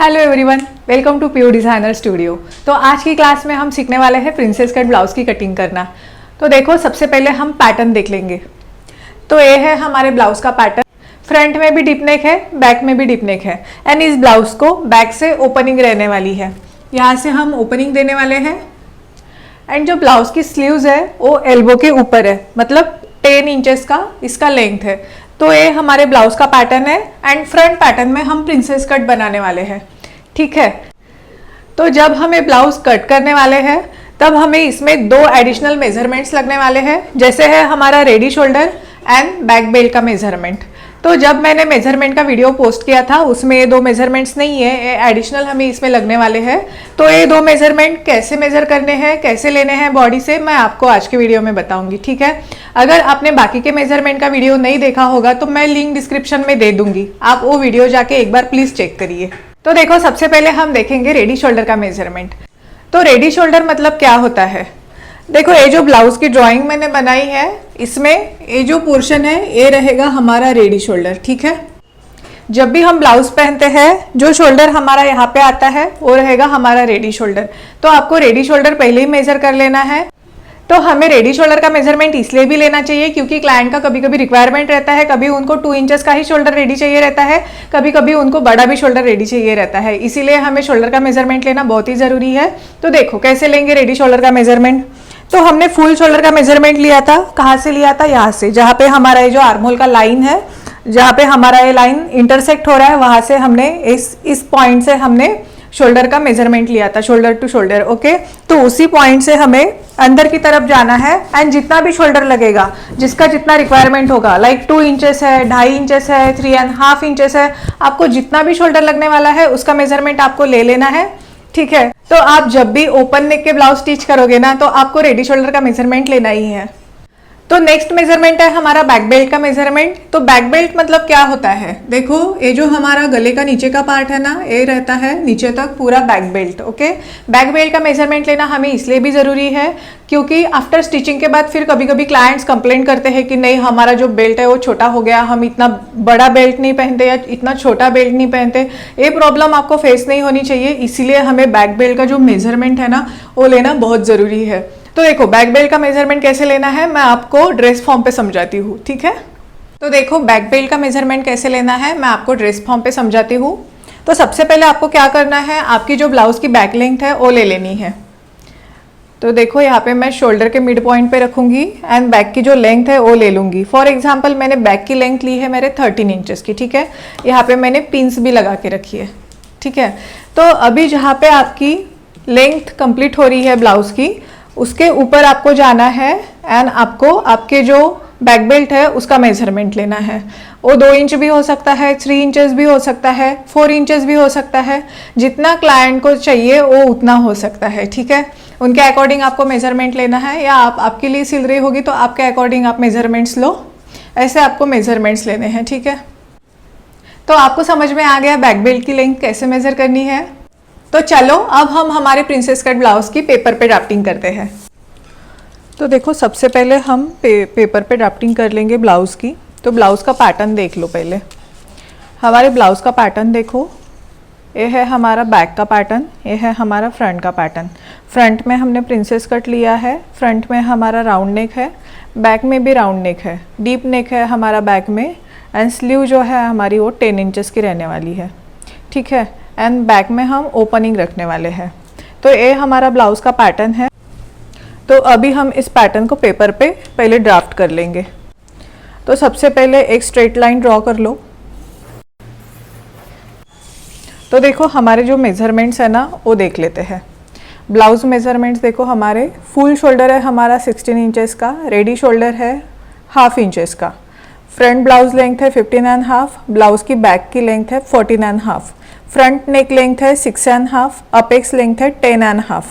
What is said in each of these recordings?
Hello everyone, welcome to pure designer studio. तो आज की क्लास में हम सीखने वाले हैं प्रिंसेस कट ब्लाउज की कटिंग करना। तो देखो, सबसे पहले हम पैटर्न देख लेंगे। तो ये है हमारे ब्लाउज का पैटर्न। फ्रंट में भी डीप नेक है, बैक में भी डीप नेक है एंड इस ब्लाउज को बैक से ओपनिंग रहने वाली है। यहाँ से हम ओपनिंग देने वाले हैं एंड जो ब्लाउज की स्लीव्स है वो एल्बो के ऊपर है, मतलब 10 इंचेस का इसका लेंथ है। तो ये हमारे ब्लाउज का पैटर्न है एंड फ्रंट पैटर्न में हम प्रिंसेस कट बनाने वाले हैं। ठीक है, तो जब हमें ब्लाउज कट करने वाले हैं तब हमें इसमें 2 एडिशनल मेजरमेंट्स लगने वाले हैं, जैसे है हमारा ready shoulder and back belt का मेजरमेंट। तो जब मैंने मेजरमेंट का वीडियो पोस्ट किया था उसमें ये 2 मेजरमेंट्स नहीं है, ये एडिशनल हमें इसमें लगने वाले हैं। तो ये 2 मेजरमेंट कैसे मेजर करने हैं, कैसे लेने हैं बॉडी से, मैं आपको आज के वीडियो में बताऊंगी। ठीक है, अगर आपने बाकी के मेजरमेंट का वीडियो नहीं देखा होगा तो मैं लिंक डिस्क्रिप्शन में दे दूंगी, आप वो वीडियो जाके एक बार प्लीज चेक करिए। तो देखो, सबसे पहले हम देखेंगे रेडी शोल्डर का मेजरमेंट। तो रेडी शोल्डर मतलब क्या होता है? देखो, ये जो ब्लाउज की ड्राइंग मैंने बनाई है इसमें ये जो पोर्शन है ये रहेगा हमारा रेडी शोल्डर। ठीक है, जब भी हम ब्लाउज पहनते हैं जो शोल्डर हमारा यहाँ पे आता है वो रहेगा हमारा रेडी शोल्डर। तो आपको रेडी शोल्डर पहले ही मेजर कर लेना है। तो हमें रेडी शोल्डर का मेजरमेंट इसलिए भी लेना चाहिए क्योंकि क्लाइंट का कभी कभी रिक्वायरमेंट रहता है, कभी उनको 2 इंचेस का ही शोल्डर रेडी चाहिए रहता है, कभी कभी उनको बड़ा भी शोल्डर रेडी चाहिए रहता है, इसीलिए हमें शोल्डर का मेजरमेंट लेना बहुत ही जरूरी है। तो देखो कैसे लेंगे रेडी शोल्डर का मेजरमेंट। तो हमने फुल शोल्डर का मेजरमेंट लिया था। कहाँ से लिया था? यहाँ से, जहाँ पे हमारा ये जो आर्महोल का लाइन है, जहाँ पे हमारा ये लाइन इंटरसेक्ट हो रहा है, वहां से हमने इस पॉइंट से हमने शोल्डर का मेजरमेंट लिया था, शोल्डर टू शोल्डर। ओके, तो उसी पॉइंट से हमें अंदर की तरफ जाना है एंड जितना भी शोल्डर लगेगा, जिसका जितना रिक्वायरमेंट होगा, लाइक 2 इंचेस है, 2.5 इंचेस है, 3.5 इंचेस है, आपको जितना भी शोल्डर लगने वाला है उसका मेजरमेंट आपको ले लेना है। ठीक है, तो आप जब भी ओपन नेक के ब्लाउज स्टिच करोगे ना तो आपको रेडी शोल्डर का मेजरमेंट लेना ही है। तो नेक्स्ट मेजरमेंट है हमारा बैक बेल्ट का मेजरमेंट। तो बैक बेल्ट मतलब क्या होता है? देखो, ये जो हमारा गले का नीचे का पार्ट है ना, ये रहता है नीचे तक पूरा back belt. Okay, back belt का मेजरमेंट लेना हमें इसलिए भी जरूरी है क्योंकि आफ्टर स्टिचिंग के बाद फिर कभी कभी क्लाइंट्स कंप्लेन करते हैं कि नहीं, हमारा जो बेल्ट है वो छोटा हो गया, हम इतना बड़ा बेल्ट नहीं पहनते या इतना छोटा बेल्ट नहीं पहनते। ये प्रॉब्लम आपको फेस नहीं होनी चाहिए, इसीलिए हमें बैक बेल्ट का जो मेजरमेंट है ना वो लेना बहुत जरूरी है। तो देखो, बैक बेल्ट का मेजरमेंट कैसे लेना है मैं आपको ड्रेस फॉर्म पे समझाती हूँ। ठीक है, तो देखो बैक बेल्ट का मेजरमेंट कैसे लेना है मैं आपको ड्रेस फॉर्म पे समझाती हूँ। तो सबसे पहले आपको क्या करना है, आपकी जो ब्लाउज की बैक लेंथ है वो ले लेनी है। तो देखो, यहाँ पे मैं शोल्डर के मिड पॉइंट पे रखूंगी एंड बैक की जो लेंथ है वो ले लूंगी। फॉर एग्जाम्पल मैंने बैक की लेंथ ली है मेरे 13 इंचेस की। ठीक है, यहाँ पे मैंने पिन्स भी लगा के रखी है। ठीक है, तो अभी जहाँ पे आपकी लेंथ कंप्लीट हो रही है ब्लाउज की, उसके ऊपर आपको जाना है एंड आपको आपके जो बैक बेल्ट है उसका मेजरमेंट लेना है। वो 2 इंच भी हो सकता है, 3 इंचेस भी हो सकता है, 4 इंचेस भी हो सकता है, जितना क्लाइंट को चाहिए वो उतना हो सकता है। ठीक है, उनके अकॉर्डिंग आपको मेजरमेंट लेना है, या आपके लिए सिल रही होगी तो आपके अकॉर्डिंग आप मेजरमेंट्स लो, ऐसे आपको मेजरमेंट्स लेने हैं। ठीक है, तो आपको समझ में आ गया बैक बेल्ट की लेंथ कैसे मेजर करनी है। तो चलो अब हम हमारे प्रिंसेस कट ब्लाउज की पेपर पे ड्राफ्टिंग करते हैं। तो देखो, सबसे पहले हम पेपर पे ड्राफ्टिंग कर लेंगे ब्लाउज की। तो ब्लाउज का पैटर्न देख लो पहले। हमारे ब्लाउज का पैटर्न देखो, ये है हमारा बैक का पैटर्न, ये है हमारा फ्रंट का पैटर्न। फ्रंट में हमने प्रिंसेस कट लिया है, फ्रंट में हमारा राउंड नेक है, बैक में भी राउंड नेक है, डीप नेक है हमारा बैक में एंड स्लीव जो है हमारी वो 10 इंचेस की रहने वाली है। ठीक है, एंड बैक में हम ओपनिंग रखने वाले हैं। तो ये हमारा ब्लाउज का पैटर्न है। तो अभी हम इस पैटर्न को पेपर पे पहले ड्राफ्ट कर लेंगे। तो सबसे पहले एक स्ट्रेट लाइन ड्रॉ कर लो। तो देखो, हमारे जो मेजरमेंट्स है ना वो देख लेते हैं। ब्लाउज मेजरमेंट्स देखो, हमारे फुल शोल्डर है हमारा 16 इंचेस का, रेडी शोल्डर है 1/2 इंचेस का, फ्रंट ब्लाउज लेंथ है 15.5, ब्लाउज की बैक की लेंथ है 14.5, फ्रंट नेक लेंथ है 6.5, अपेक्स लेंथ है 10.5,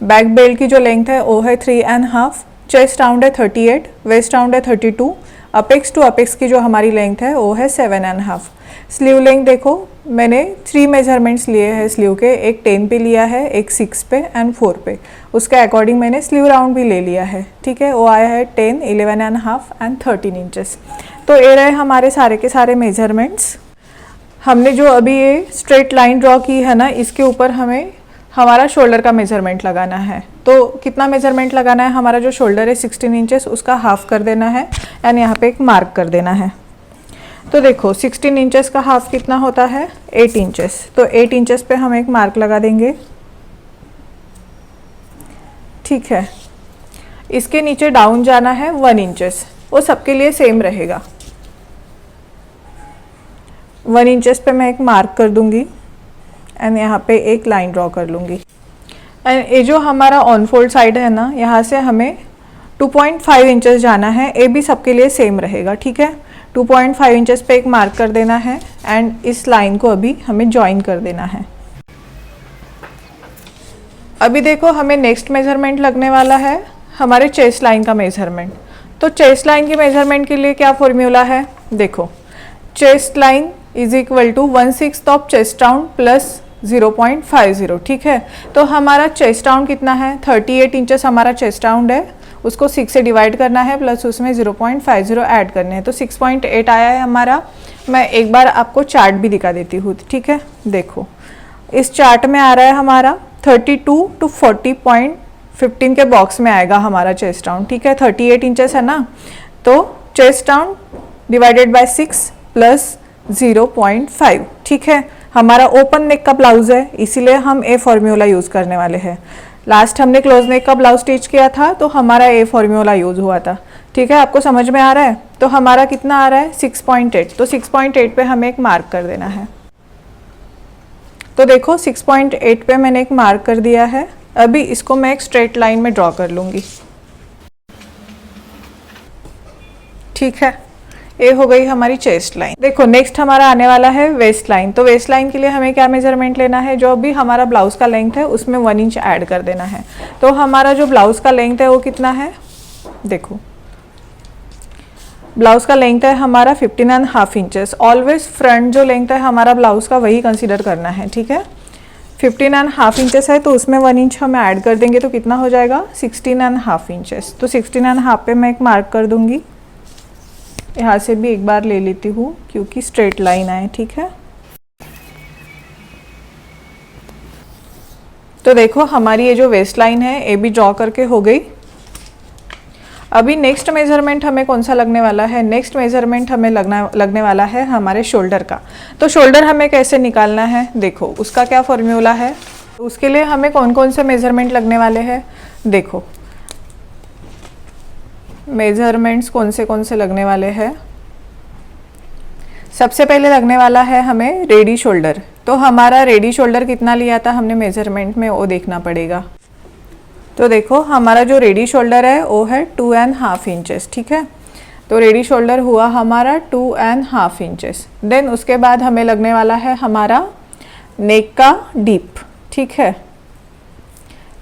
बैक बेल्ट की जो लेंथ है वो है 3.5, चेस्ट राउंड है 38, वेस्ट राउंड है 32, अपेक्स टू अपेक्स की जो हमारी लेंथ है वो है 7.5। स्लीव लेंथ देखो, मैंने 3 मेजरमेंट्स लिए हैं स्लीव के, एक 10 पे लिया है, एक 6 पे एंड 4 पे, उसके अकॉर्डिंग मैंने स्लीव राउंड भी ले लिया है। ठीक है, वो आया है 10, 11.5 एंड 13 इंचेस। तो ये रहे हमारे सारे के सारे मेजरमेंट्स। हमने जो अभी ये स्ट्रेट लाइन ड्रॉ की है ना, इसके ऊपर हमें हमारा शोल्डर का मेजरमेंट लगाना है। तो कितना मेजरमेंट लगाना है, हमारा जो शोल्डर है 16 इंचेस, उसका हाफ कर देना है एंड यहाँ पे एक मार्क कर देना है। तो देखो 16 इंचेस का हाफ कितना होता है, 8 इंचेस। तो 8 इंचेस पे हम एक मार्क लगा देंगे, ठीक है। इसके नीचे डाउन जाना है 1 इंचेस, वो सबके लिए सेम रहेगा। 1 इंचेस पे मैं एक मार्क कर दूंगी एंड यहाँ पे एक लाइन ड्रॉ कर लूँगी। एंड ये जो हमारा ऑन फोल्ड साइड है ना, यहाँ से हमें 2.5 इंचेस जाना है, ये भी सबके लिए सेम रहेगा, ठीक है। 2.5 इंचेस पे एक मार्क कर देना है एंड इस लाइन को अभी हमें ज्वाइन कर देना है। अभी देखो हमें नेक्स्ट मेजरमेंट लगने वाला है हमारे चेस्ट लाइन का मेजरमेंट। तो चेस्ट लाइन की मेजरमेंट के लिए क्या फॉर्मूला है, देखो chest line is equal to 1/6 of chest round plus 0.50, ठीक है। तो हमारा चेस्ट राउंड कितना है, 38 इंचेस हमारा चेस्ट राउंड है, उसको 6 से डिवाइड करना है प्लस उसमें 0.50 ऐड करने हैं, तो 6.8 आया है हमारा। मैं एक बार आपको चार्ट भी दिखा देती हूँ, ठीक है। देखो इस चार्ट में आ रहा है हमारा 32 to 40.15 के बॉक्स में आएगा हमारा चेस्ट राउंड, ठीक है। 38 इंचेस है ना, तो chest round divided by 6 plus 0.5, ठीक है। हमारा ओपन नेक का ब्लाउज है, इसीलिए हम ए फॉर्मूला यूज़ करने वाले हैं। लास्ट हमने क्लोज नेक का ब्लाउज स्टिच किया था तो हमारा ए फॉर्मूला यूज़ हुआ था, ठीक है। आपको समझ में आ रहा है। तो हमारा कितना आ रहा है 6.8, तो 6.8 पे हमें एक मार्क कर देना है। तो देखो 6.8 पे मैंने एक मार्क कर दिया है। अभी इसको मैं एक स्ट्रेट लाइन में ड्रॉ कर लूँगी, ठीक है। ये हो गई हमारी चेस्ट लाइन। देखो नेक्स्ट हमारा आने वाला है वेस्ट लाइन। तो वेस्ट लाइन के लिए हमें क्या मेजरमेंट लेना है, जो भी हमारा ब्लाउज का लेंथ है उसमें 1 इंच ऐड कर देना है। तो हमारा जो ब्लाउज का लेंथ है वो कितना है, देखो ब्लाउज का लेंथ है हमारा 15.5 इंचेस। ऑलवेज फ्रंट जो लेंथ है हमारा ब्लाउज का वही कंसीडर करना है, ठीक है। 15.5 इंचेस है तो उसमें 1 इंच हम ऐड कर देंगे तो कितना हो जाएगा 16.5 इंचेस। तो 16.5 पे मैं एक मार्क कर दूंगी। यहाँ से भी एक बार ले लेती हूँ क्योंकि स्ट्रेट लाइन आए, ठीक है। तो देखो हमारी ये जो वेस्ट लाइन है ये भी ड्रॉ करके हो गई। अभी नेक्स्ट मेजरमेंट हमें कौन सा लगने वाला है, नेक्स्ट मेजरमेंट हमें लगने वाला है हमारे शोल्डर का। तो शोल्डर हमें कैसे निकालना है, देखो उसका क्या फॉर्मूला है। उसके लिए हमें कौन कौन से मेजरमेंट लगने वाले हैं, देखो मेजरमेंट्स कौन से लगने वाले हैं। सबसे पहले लगने वाला है हमें रेडी शोल्डर। तो हमारा रेडी शोल्डर कितना लिया था हमने मेजरमेंट में, वो देखना पड़ेगा। तो देखो हमारा जो रेडी शोल्डर है वो है 2.5 इंचेस, ठीक है। तो रेडी शोल्डर हुआ हमारा 2.5 इंचेस। देन उसके बाद हमें लगने वाला है हमारा नेक का डीप, ठीक है।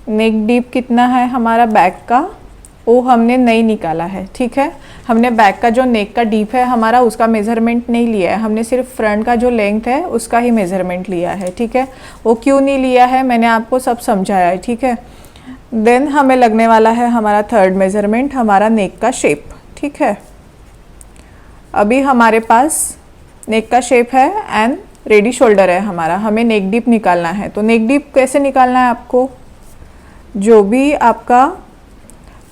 नेक डीप कितना है हमारा बैक का, वो हमने नहीं निकाला है, ठीक है। हमने बैक का जो नेक का डीप है हमारा उसका मेजरमेंट नहीं लिया है, हमने सिर्फ फ्रंट का जो लेंथ है उसका ही मेजरमेंट लिया है, ठीक है। वो क्यों नहीं लिया है मैंने आपको सब समझाया है, ठीक है। देन हमें लगने वाला है हमारा थर्ड मेजरमेंट, हमारा नेक का शेप, ठीक है। अभी हमारे पास नेक का शेप है एंड रेडी शोल्डर है हमारा, हमें नेक डीप निकालना है। तो नेक डीप कैसे निकालना है आपको, जो भी आपका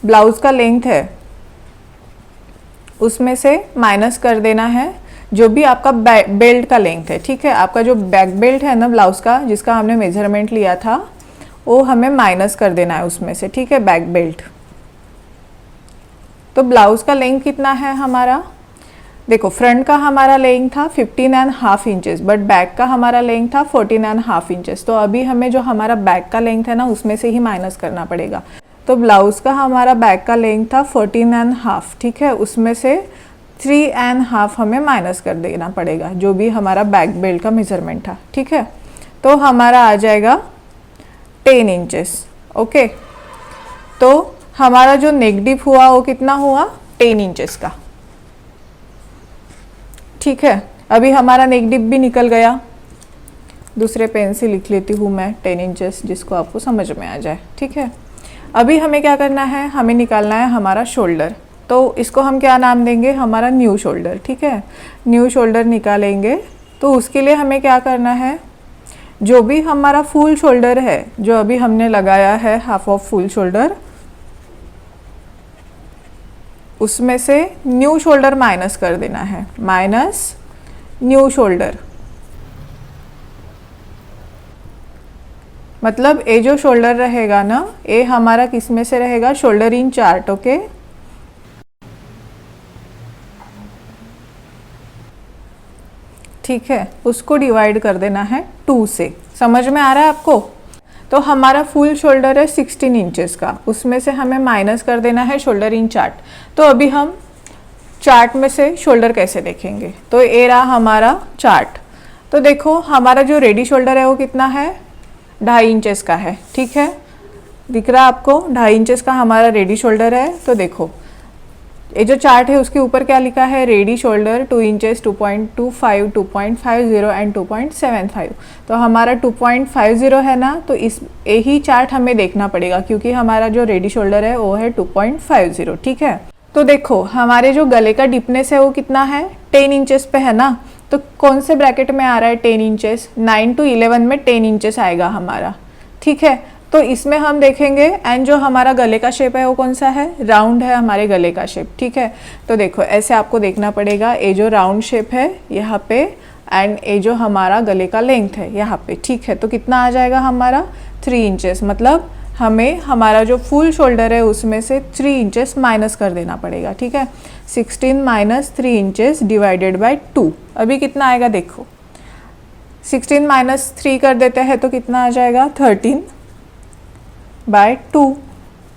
ब्लाउज का लेंथ है उसमें से माइनस कर देना है जो भी आपका बेल्ट का लेंथ है, ठीक है। आपका जो बैक बेल्ट है ना ब्लाउज का, जिसका हमने मेजरमेंट लिया था, वो हमें माइनस कर देना है उसमें से, ठीक है, बैक बेल्ट। तो ब्लाउज का लेंथ कितना है हमारा, देखो फ्रंट का हमारा लेंथ था 15.5 इंचेस, बट बैक का हमारा लेंथ था 14.5 इंचेस। तो अभी हमें जो हमारा बैक का लेंथ है ना उसमें से ही माइनस करना पड़ेगा। तो ब्लाउज का हमारा बैक का लेंथ था 14.5, ठीक है। उसमें से 3.5 हमें माइनस कर देना पड़ेगा, जो भी हमारा बैक बेल्ट का मेजरमेंट था, ठीक है। तो हमारा आ जाएगा 10 इंचेस, ओके। तो हमारा जो नेक डीप हुआ वो कितना हुआ 10 इंचेस का, ठीक है। अभी हमारा नेक डीप भी निकल गया। दूसरे पेन से लिख लेती हूँ मैं 10 इंचेस, जिसको आपको समझ में आ जाए, ठीक है। अभी हमें क्या करना है, हमें निकालना है हमारा शोल्डर। तो इसको हम क्या नाम देंगे, हमारा न्यू शोल्डर, ठीक है। न्यू शोल्डर निकालेंगे तो उसके लिए हमें क्या करना है, जो भी हमारा फुल शोल्डर है, जो अभी हमने लगाया है हाफ ऑफ फुल शोल्डर, उसमें से न्यू शोल्डर माइनस कर देना है, माइनस न्यू शोल्डर। मतलब ये जो शोल्डर रहेगा ना, ये हमारा किस में से रहेगा, शोल्डर इन चार्ट। ओके, ठीक है, उसको डिवाइड कर देना है 2 से। समझ में आ रहा है आपको? तो हमारा फुल शोल्डर है 16 इंचेस का, उसमें से हमें माइनस कर देना है शोल्डर इन चार्ट। तो अभी हम चार्ट में से शोल्डर कैसे देखेंगे, तो ये रहा हमारा चार्ट। तो देखो हमारा जो रेडी शोल्डर है वो कितना है, 2.5 इंचेस का है। ठीक है, दिख रहा है आपको, 2.5 इंचेस का हमारा रेडी शोल्डर है। तो देखो ये जो चार्ट है उसके ऊपर क्या लिखा है, रेडी शोल्डर 2 इंचेस, 2.25, 2.50 एंड 2.75। तो हमारा 2.50 है ना, तो इस यही चार्ट हमें देखना पड़ेगा क्योंकि हमारा जो रेडी शोल्डर है वो है 2.50। ठीक है, तो देखो हमारे जो गले का डिपनेस है वो कितना है, 10 इंचेस पे है ना। तो कौन से ब्रैकेट में आ रहा है 10 इंचेस, 9 to 11 में 10 इंचेस आएगा हमारा। ठीक है, तो इसमें हम देखेंगे एंड जो हमारा गले का शेप है वो कौन सा है, राउंड है हमारे गले का शेप। ठीक है, तो देखो ऐसे आपको देखना पड़ेगा, ये जो राउंड शेप है यहाँ पे एंड ये जो हमारा गले का लेंथ है यहाँ पे। ठीक है, तो कितना आ जाएगा हमारा 3 इंचेस। मतलब हमें हमारा जो फुल शोल्डर है उसमें से 3 इंचेस माइनस कर देना पड़ेगा। ठीक है, 16 माइनस 3 इंचेस डिवाइडेड बाय 2। अभी कितना आएगा देखो, 16 माइनस 3 कर देते हैं तो कितना आ जाएगा, 13/2।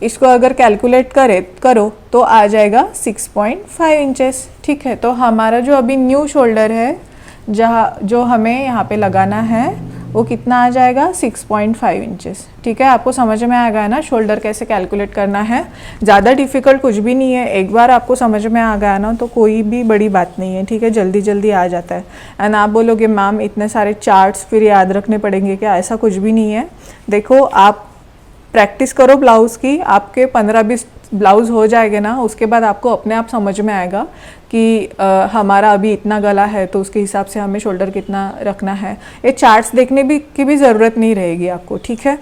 इसको अगर कैलकुलेट करो तो आ जाएगा 6.5 इंचेस। ठीक है, तो हमारा जो अभी न्यू शोल्डर है जहाँ जो हमें यहाँ पे लगाना है वो कितना आ जाएगा, 6.5 इंचेस। ठीक है, आपको समझ में आ गया ना शोल्डर कैसे कैलकुलेट करना है। ज़्यादा डिफ़िकल्ट कुछ भी नहीं है, एक बार आपको समझ में आ गया ना तो कोई भी बड़ी बात नहीं है। ठीक है, जल्दी जल्दी आ जाता है। एंड आप बोलोगे मैम इतने सारे चार्ट्स फिर याद रखने पड़ेंगे क्या, ऐसा कुछ भी नहीं है। देखो आप प्रैक्टिस करो ब्लाउज़ की, आपके 15-20 ब्लाउज़ हो जाएंगे ना, उसके बाद आपको अपने आप समझ में आएगा कि हमारा अभी इतना गला है तो उसके हिसाब से हमें शोल्डर कितना रखना है। ये चार्ट्स देखने की भी ज़रूरत नहीं रहेगी आपको। ठीक है,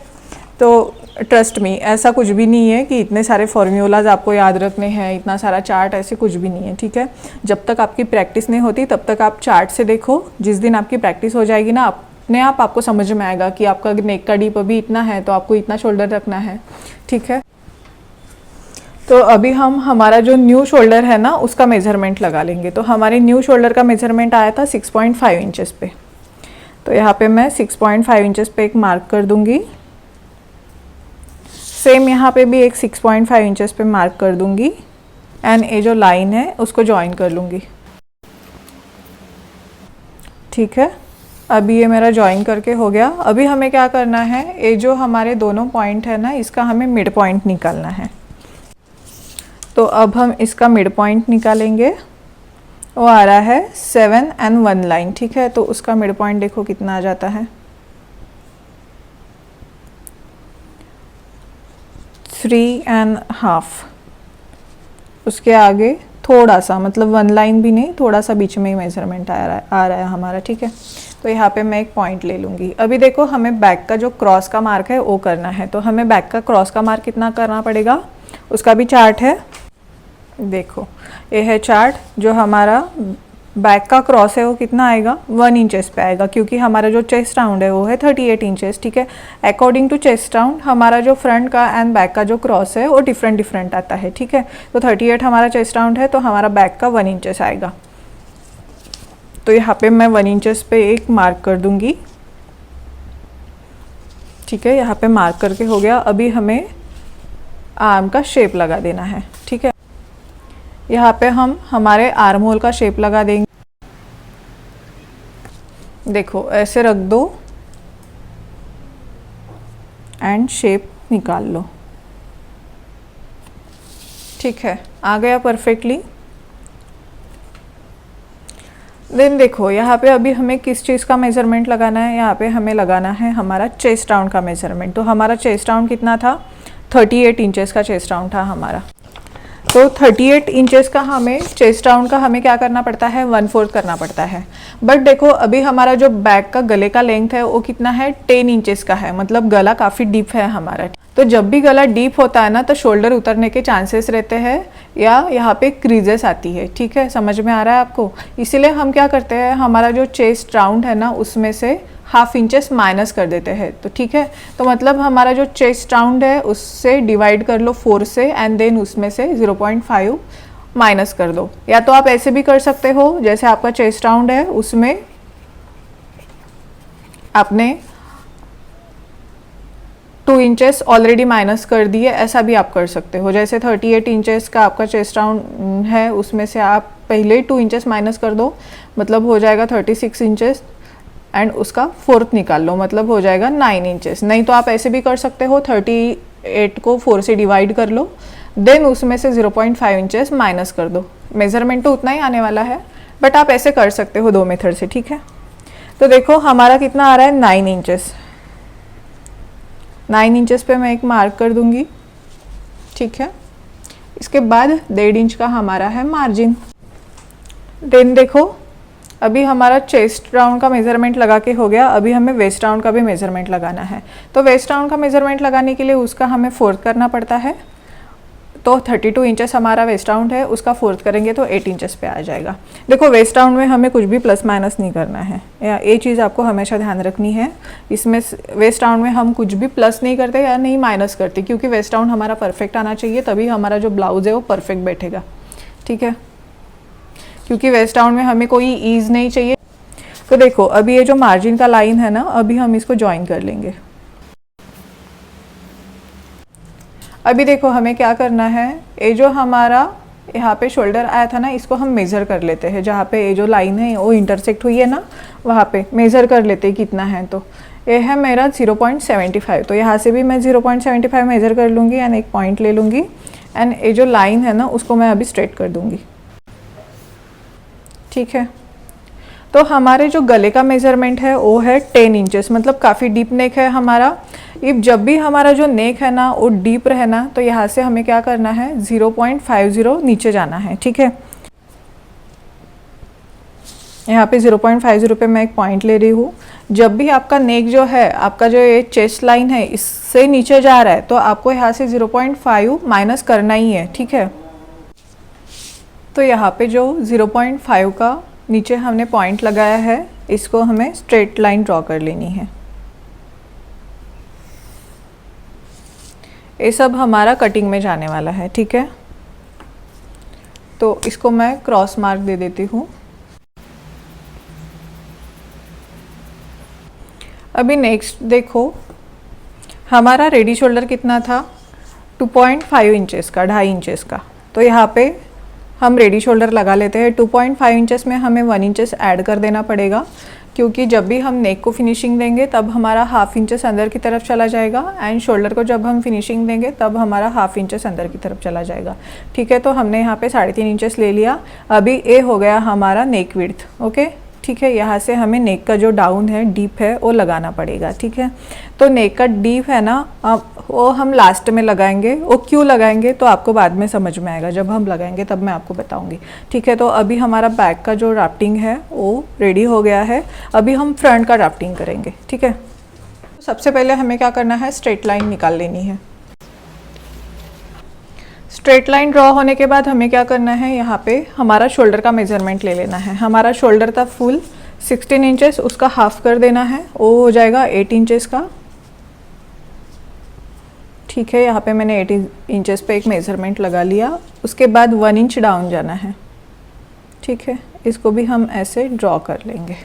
तो ट्रस्ट मी ऐसा कुछ भी नहीं है कि इतने सारे फॉर्मूलाज आपको याद रखने हैं, इतना सारा चार्ट, ऐसे कुछ भी नहीं है। ठीक है, जब तक आपकी प्रैक्टिस नहीं होती तब तक आप चार्ट से देखो। जिस दिन आपकी प्रैक्टिस हो जाएगी ना, अपने आप आपको समझ में आएगा कि आपका नेक का डीप अभी इतना है तो आपको इतना शोल्डर रखना है। ठीक है, तो अभी हम हमारा जो न्यू शोल्डर है ना उसका मेज़रमेंट लगा लेंगे। तो हमारे न्यू शोल्डर का मेज़रमेंट आया था 6.5 इंचेस पे। तो यहाँ पे मैं 6.5 इंचेस पे एक मार्क कर दूंगी। सेम यहाँ पे भी एक 6.5 इंचेस पे मार्क कर दूंगी एंड ये जो लाइन है उसको ज्वाइन कर लूँगी। ठीक है, अभी ये मेरा ज्वाइन करके हो गया। अभी हमें क्या करना है, ये जो हमारे दोनों पॉइंट है ना इसका हमें मिड पॉइंट निकालना है। तो अब हम इसका मिड पॉइंट निकालेंगे, वो आ रहा है 7 and 1 लाइन। ठीक है, तो उसका मिड पॉइंट देखो कितना आ जाता है, 3.5। उसके आगे थोड़ा सा, मतलब 1 लाइन भी नहीं, थोड़ा सा बीच में ही मेजरमेंट आ रहा है हमारा। ठीक है, तो यहाँ पे मैं एक पॉइंट ले लूँगी। अभी देखो हमें बैक का जो क्रॉस का मार्क है वो करना है। तो हमें बैक का क्रॉस का मार्क कितना करना पड़ेगा, उसका भी चार्ट है। देखो ये है चार्ट, जो हमारा बैक का क्रॉस है वो कितना आएगा, 1 इंचेस पे आएगा क्योंकि हमारा जो चेस्ट राउंड है वो है 38 इंचेस। ठीक है, अकॉर्डिंग टू चेस्ट राउंड हमारा जो फ्रंट का एंड बैक का जो क्रॉस है वो डिफरेंट आता है। ठीक है, तो 38 हमारा चेस्ट राउंड है तो हमारा बैक का 1 इंचेस आएगा। तो यहाँ पे मैं 1 इंचेस पे एक मार्क कर दूंगी। ठीक है, यहाँ पे मार्क करके हो गया। अभी हमें आर्म का शेप लगा देना है। ठीक है, यहाँ पे हम हमारे आर्म होल का शेप लगा देंगे। देखो ऐसे रख दो एंड शेप निकाल लो। ठीक है, आ गया परफेक्टली। देन देखो यहाँ पे अभी हमें किस चीज़ का मेज़रमेंट लगाना है, यहाँ पे हमें लगाना है हमारा चेस्ट राउंड का मेज़रमेंट। तो हमारा चेस्ट राउंड कितना था, 38 इंचेस का चेस्ट राउंड था हमारा। तो 38 इंचेस का हमें चेस्ट राउंड का हमें क्या करना पड़ता है, 1/4 करना पड़ता है। बट देखो अभी हमारा जो बैक का गले का लेंथ है वो कितना है, 10 इंचेस का है, मतलब गला काफ़ी डीप है हमारा। तो जब भी गला डीप होता है ना तो शोल्डर उतरने के चांसेस रहते हैं या यहाँ पे क्रीजेस आती है। ठीक है, समझ में आ रहा है आपको? इसीलिए हम क्या करते हैं, हमारा जो चेस्ट राउंड है ना उसमें से ½ इंचेस माइनस कर देते हैं। तो ठीक है, तो मतलब हमारा जो चेस्ट राउंड है उससे डिवाइड कर लो 4 से एंड देन उसमें से 0.5 माइनस कर दो। या तो आप ऐसे भी कर सकते हो, जैसे आपका चेस्ट राउंड है उसमें आपने 2 इंचेस ऑलरेडी माइनस कर दिए, ऐसा भी आप कर सकते हो। जैसे 38 इंचेस का आपका चेस्ट राउंड है उसमें से आप पहले 2 इंचेस माइनस कर दो, मतलब हो जाएगा 36 इंचेस एंड उसका 4th निकाल लो, मतलब हो जाएगा 9 इंचेस। नहीं तो आप ऐसे भी कर सकते हो, 38 को 4 से डिवाइड कर लो, देन उसमें से 0.5 इंचेस माइनस कर दो। मेज़रमेंट तो उतना ही आने वाला है, बट आप ऐसे कर सकते हो 2 मेथड से। ठीक है, तो देखो हमारा कितना आ रहा है, 9 इंचेस। 9 इंचेस पे मैं एक मार्क कर दूंगी। ठीक है, इसके बाद 1.5 इंच का हमारा है मार्जिन। देन देखो अभी हमारा चेस्ट राउंड का मेज़रमेंट लगा के हो गया, अभी हमें वेस्ट राउंड का भी मेज़रमेंट लगाना है। तो वेस्ट राउंड का मेज़रमेंट लगाने के लिए उसका हमें 4th करना पड़ता है। तो 32 इंचेस हमारा वेस्ट राउंड है, उसका 4th करेंगे तो 8 इंचेस पे आ जाएगा। देखो वेस्ट राउंड में हमें कुछ भी प्लस माइनस नहीं करना है, या ये चीज़ आपको हमेशा ध्यान रखनी है। इसमें वेस्ट राउंड में हम कुछ भी प्लस नहीं करते या नहीं माइनस करते, क्योंकि वेस्ट राउंड हमारा परफेक्ट आना चाहिए, तभी हमारा जो ब्लाउज़ है वो परफेक्ट बैठेगा। ठीक है, क्योंकि वेस्ट राउंड में हमें कोई ईज नहीं चाहिए। तो देखो अभी ये जो मार्जिन का लाइन है ना, अभी हम इसको ज्वाइन कर लेंगे। अभी देखो हमें क्या करना है, ये जो हमारा यहाँ पे शोल्डर आया था ना, इसको हम मेज़र कर लेते हैं। जहाँ पे ये जो लाइन है वो इंटरसेक्ट हुई है ना, वहाँ पे मेज़र कर लेते हैं कितना है। तो ये है मेरा 0.75, तो यहाँ से भी मैं 0.75 मेज़र कर लूँगी एंड एक पॉइंट ले लूँगी एंड ये जो लाइन है ना उसको मैं अभी स्ट्रेट कर दूँगी। ठीक है, तो हमारे जो गले का मेज़रमेंट है वो है 10 इंचेस, मतलब काफ़ी डीप नेक है हमारा। जब भी हमारा जो नेक है ना वो डीप रहे ना, तो यहाँ से हमें क्या करना है, 0.50 नीचे जाना है। ठीक है, यहाँ पे 0.50 पे मैं एक पॉइंट ले रही हूँ। जब भी आपका नेक जो है, आपका जो ये चेस्ट लाइन है इससे नीचे जा रहा है, तो आपको यहाँ से 0.5 माइनस करना ही है। ठीक है, तो यहाँ पे जो 0.5 का नीचे हमने पॉइंट लगाया है, इसको हमें स्ट्रेट लाइन ड्रॉ कर लेनी है। ये सब हमारा कटिंग में जाने वाला है। ठीक है, तो इसको मैं क्रॉस मार्क दे देती हूँ। अभी नेक्स्ट देखो हमारा रेडी शोल्डर कितना था, 2.5 इंचेस का, 2.5 इंचेस का। तो यहाँ पे हम रेडी शोल्डर लगा लेते हैं। 2.5 इंचेस में हमें 1 इंचेस ऐड कर देना पड़ेगा, क्योंकि जब भी हम नेक को फिनिशिंग देंगे तब हमारा ½ इंचेस अंदर की तरफ चला जाएगा एंड शोल्डर को जब हम फिनिशिंग देंगे तब हमारा ½ इंचेस अंदर की तरफ चला जाएगा। ठीक है, तो हमने यहाँ पे 3.5 इंचेस ले लिया। अभी ये हो गया हमारा नेक विड्थ। ओके, ठीक है, यहाँ से हमें नेक का जो डाउन है, डीप है, वो लगाना पड़ेगा। ठीक है, तो नेक का डीप है ना, वो हम लास्ट में लगाएंगे। वो क्यों लगाएंगे तो आपको बाद में समझ में आएगा, जब हम लगाएंगे तब मैं आपको बताऊंगी। ठीक है, तो अभी हमारा बैक का जो ड्राफ्टिंग है वो रेडी हो गया है। अभी हम फ्रंट का ड्राफ्टिंग करेंगे। ठीक है, सबसे पहले हमें क्या करना है, स्ट्रेट लाइन निकाल लेनी है। स्ट्रेट लाइन ड्रॉ होने के बाद हमें क्या करना है, यहाँ पे हमारा शोल्डर का मेज़रमेंट ले लेना है। हमारा शोल्डर था फुल 16 इंचेस, उसका हाफ कर देना है, वो हो जाएगा 8 इंचेस का। ठीक है, यहाँ पे मैंने 8 इंचेस पे एक मेज़रमेंट लगा लिया। उसके बाद 1 इंच डाउन जाना है। ठीक है, इसको भी हम ऐसे ड्रॉ कर लेंगे।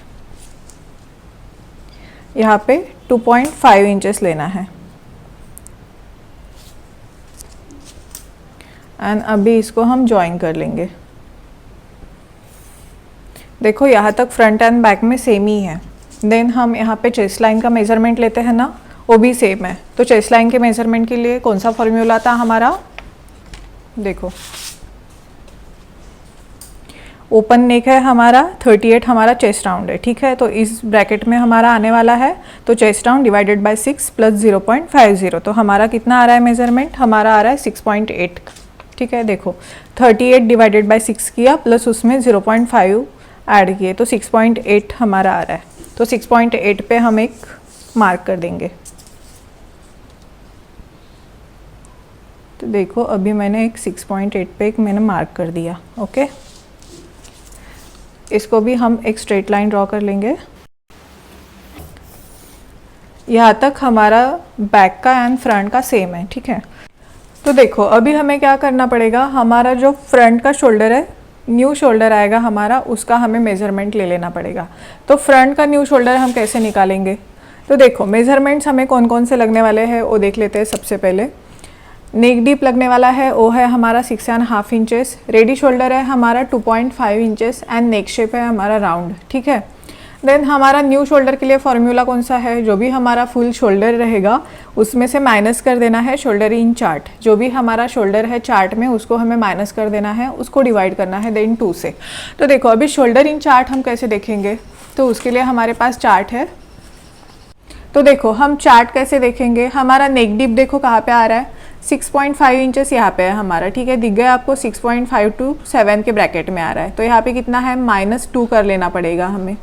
यहाँ पे 2.5 इंचेस लेना है एंड अभी इसको हम ज्वाइन कर लेंगे। देखो यहाँ तक फ्रंट एंड बैक में सेम ही है। देन हम यहाँ पे चेस्ट लाइन का मेज़रमेंट लेते हैं ना, वो भी सेम है। तो चेस्ट लाइन के मेज़रमेंट के लिए कौन सा फॉर्मूला था हमारा, देखो ओपन नेक है हमारा, 38 हमारा चेस्ट राउंड है। ठीक है, तो इस ब्रैकेट में हमारा आने वाला है, तो chest round divided by 6 plus 0.50, तो हमारा कितना आ रहा है मेज़रमेंट, हमारा आ रहा है 6.8। ठीक है। देखो 38 डिवाइडेड बाय 6 किया प्लस उसमें 0.5 ऐड किए तो 6.8 हमारा आ रहा है। तो 6.8 पे हम एक मार्क कर देंगे। तो देखो अभी मैंने एक 6.8 पे एक मैंने मार्क कर दिया। ओके, इसको भी हम एक स्ट्रेट लाइन ड्रॉ कर लेंगे। यहाँ तक हमारा बैक का एंड फ्रंट का सेम है, ठीक है। तो देखो अभी हमें क्या करना पड़ेगा, हमारा जो फ्रंट का शोल्डर है, न्यू शोल्डर आएगा हमारा, उसका हमें मेज़रमेंट ले लेना पड़ेगा। तो फ्रंट का न्यू शोल्डर हम कैसे निकालेंगे, तो देखो मेज़रमेंट्स हमें कौन कौन से लगने वाले हैं वो देख लेते हैं। सबसे पहले नेक डीप लगने वाला है, वो है हमारा 6.5 इंचेस। रेडी शोल्डर है हमारा 2.5 इंचेस एंड नेक शेप है हमारा राउंड, ठीक है। देन हमारा न्यू शोल्डर के लिए फॉर्मूला कौन सा है, जो भी हमारा फुल शोल्डर रहेगा उसमें से माइनस कर देना है शोल्डर इन चार्ट। जो भी हमारा शोल्डर है चार्ट में उसको हमें माइनस कर देना है, उसको डिवाइड करना है देन 2 से। तो देखो अभी शोल्डर इन चार्ट हम कैसे देखेंगे, तो उसके लिए हमारे पास चार्ट है। तो देखो हम चार्ट कैसे देखेंगे, हमारा नेक डीप देखो कहाँ पे आ रहा है, 6.5 इंचेस यहाँ पे है हमारा, ठीक है। दिख गया आपको 6.5 to 7 के ब्रैकेट में आ रहा है। तो यहाँ पे कितना है, -2 कर लेना पड़ेगा हमें।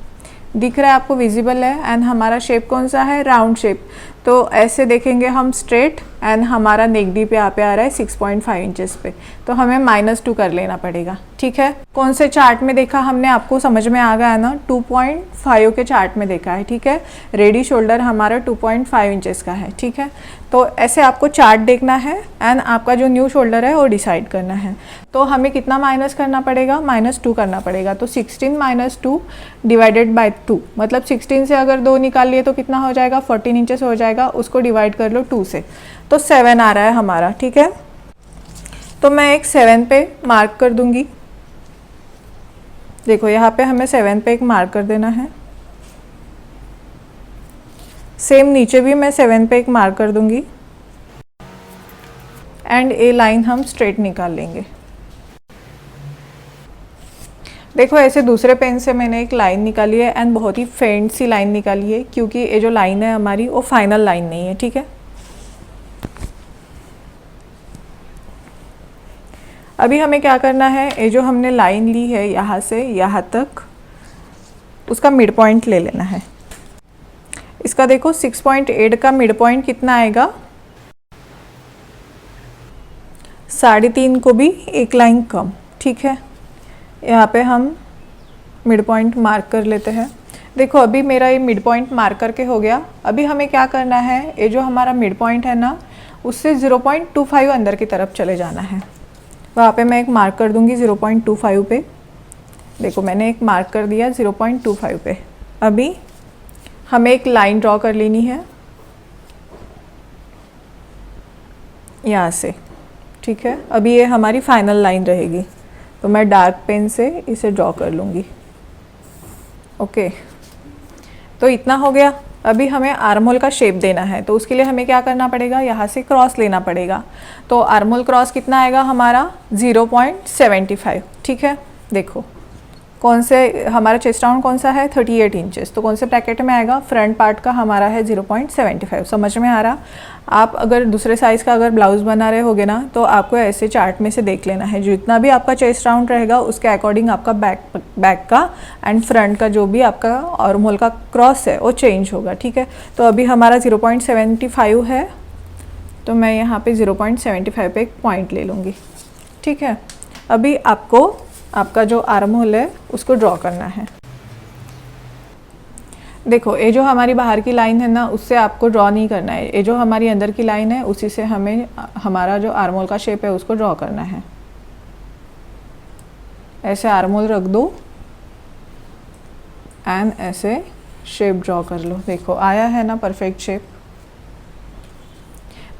दिख रहा है आपको, विजिबल है। एंड हमारा शेप कौन सा है, राउंड शेप। तो ऐसे देखेंगे हम स्ट्रेट एंड हमारा नेक डीप यहाँ पे आ रहा है 6.5 इंचेस पे, तो हमें -2 कर लेना पड़ेगा, ठीक है। कौन से चार्ट में देखा हमने, आपको समझ में आ गया है ना, 2.5 के चार्ट में देखा है, ठीक है। रेडी शोल्डर हमारा 2.5 इंचेस का है, ठीक है। तो ऐसे आपको चार्ट देखना है एंड आपका जो न्यू शोल्डर है वो डिसाइड करना है। तो हमें कितना माइनस करना पड़ेगा, -2 करना पड़ेगा। तो 16 - 2 डिवाइडेड बाय 2, मतलब 16 से अगर 2 निकाल लिए तो कितना हो जाएगा, 14 इंचेस हो जाएगा। उसको डिवाइड कर लो 2 से, तो 7 आ रहा है हमारा, ठीक है। तो मैं एक 7 पे मार्क कर दूंगी। देखो यहाँ पे हमें 7 पे एक मार्क कर देना है। सेम नीचे भी मैं 7 पे एक मार्क कर दूंगी एंड ए लाइन हम स्ट्रेट निकाल लेंगे। देखो ऐसे दूसरे पेन से मैंने एक लाइन निकाली है एंड बहुत ही फेंट सी लाइन निकाली है, क्योंकि ये जो लाइन है हमारी वो फाइनल लाइन नहीं है, ठीक है। अभी हमें क्या करना है, ये जो हमने लाइन ली है यहाँ से यहाँ तक, उसका मिड पॉइंट ले लेना है। इसका देखो 6.8 का मिड पॉइंट कितना आएगा, 3.5 को भी एक लाइन कम, ठीक है। यहाँ पे हम मिड पॉइंट मार्क कर लेते हैं। देखो अभी मेरा ये मिड पॉइंट मार्क करके हो गया। अभी हमें क्या करना है, ये जो हमारा मिड पॉइंट है ना, उससे 0.25 अंदर की तरफ चले जाना है। वहाँ पे मैं एक मार्क कर दूँगी 0.25 पे। देखो मैंने एक मार्क कर दिया 0.25 पे। अभी हमें एक लाइन ड्रॉ कर लेनी है यहाँ से, ठीक है। अभी ये हमारी फाइनल लाइन रहेगी, तो मैं डार्क पेन से इसे ड्रॉ कर लूँगी। ओके, तो इतना हो गया। अभी हमें आर्म होल का शेप देना है, तो उसके लिए हमें क्या करना पड़ेगा, यहाँ से क्रॉस लेना पड़ेगा। तो आर्म होल क्रॉस कितना आएगा हमारा, 0.75, ठीक है। देखो कौन से हमारा चेस्ट राउंड कौन सा है, 38 इंचेस, तो कौन से ब्रैकेट में आएगा, फ्रंट पार्ट का हमारा है 0.75। समझ में आ रहा। आप अगर दूसरे साइज़ का अगर ब्लाउज़ बना रहे होगे ना, तो आपको ऐसे चार्ट में से देख लेना है, जितना भी आपका चेस्ट राउंड रहेगा उसके अकॉर्डिंग आपका बैक का एंड फ्रंट का जो भी आपका आर्म होल का क्रॉस है वो चेंज होगा, ठीक है। तो अभी हमारा 0.75 है, तो मैं यहाँ पे 0.75 पे एक पॉइंट ले लूँगी, ठीक है। अभी आपको आपका जो आर्म होल है उसको ड्रॉ करना है। देखो ये जो हमारी बाहर की लाइन है ना, उससे आपको ड्रॉ नहीं करना है। ये जो हमारी अंदर की लाइन है उसी से हमें हमारा जो आर्म होल का शेप है उसको ड्रॉ करना है। ऐसे आर्म होल रख दो एंड ऐसे शेप ड्रॉ कर लो। देखो आया है ना परफेक्ट शेप।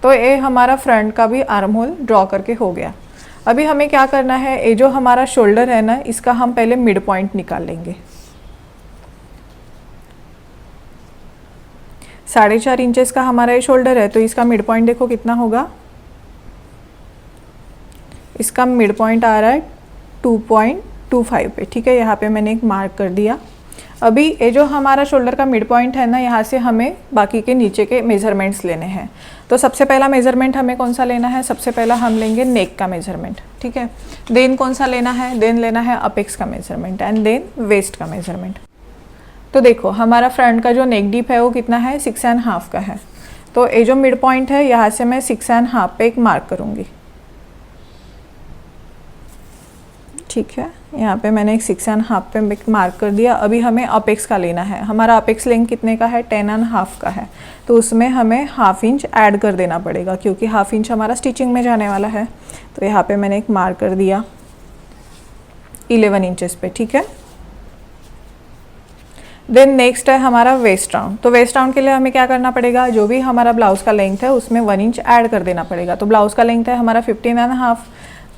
तो ये हमारा फ्रंट का भी आर्म होल ड्रॉ करके हो गया। अभी हमें क्या करना है, ये जो हमारा शोल्डर है ना, इसका हम पहले मिड पॉइंट निकाल लेंगे। 4.5 इंचेस का हमारा ये शोल्डर है, तो इसका मिड पॉइंट देखो कितना होगा। इसका मिड पॉइंट आ रहा है 2.25 पे, ठीक है। यहाँ पे मैंने एक मार्क कर दिया। अभी ये जो हमारा शोल्डर का मिड पॉइंट है ना, यहाँ से हमें बाकी के नीचे के मेजरमेंट्स लेने हैं। तो सबसे पहला मेजरमेंट हमें कौन सा लेना है, सबसे पहला हम लेंगे नेक का मेजरमेंट, ठीक है। देन कौन सा लेना है, देन लेना है अपेक्स का मेजरमेंट एंड देन वेस्ट का मेजरमेंट। तो देखो हमारा फ्रंट का जो नेक डीप है वो कितना है, 6.5 का है। तो ये जो मिड पॉइंट है यहाँ से मैं 6.5 पे एक मार्क करूँगी, ठीक है। यहाँ पे मैंने एक 6.5 पे एक मार्क कर दिया। अभी हमें अपेक्स का लेना है। हमारा अपेक्स लेंथ कितने का है, 10.5 का है। तो उसमें हमें ½ इंच ऐड कर देना पड़ेगा क्योंकि ½ इंच हमारा स्टिचिंग में जाने वाला है। तो यहाँ पे मैंने एक मार्क कर दिया 11 इंचेस पे, ठीक है। देन नेक्स्ट है हमारा वेस्ट राउंड। तो वेस्ट राउंड के लिए हमें क्या करना पड़ेगा, जो भी हमारा ब्लाउज का लेंथ है उसमें 1 इंच ऐड कर देना पड़ेगा। तो ब्लाउज का लेंथ है हमारा 15.5,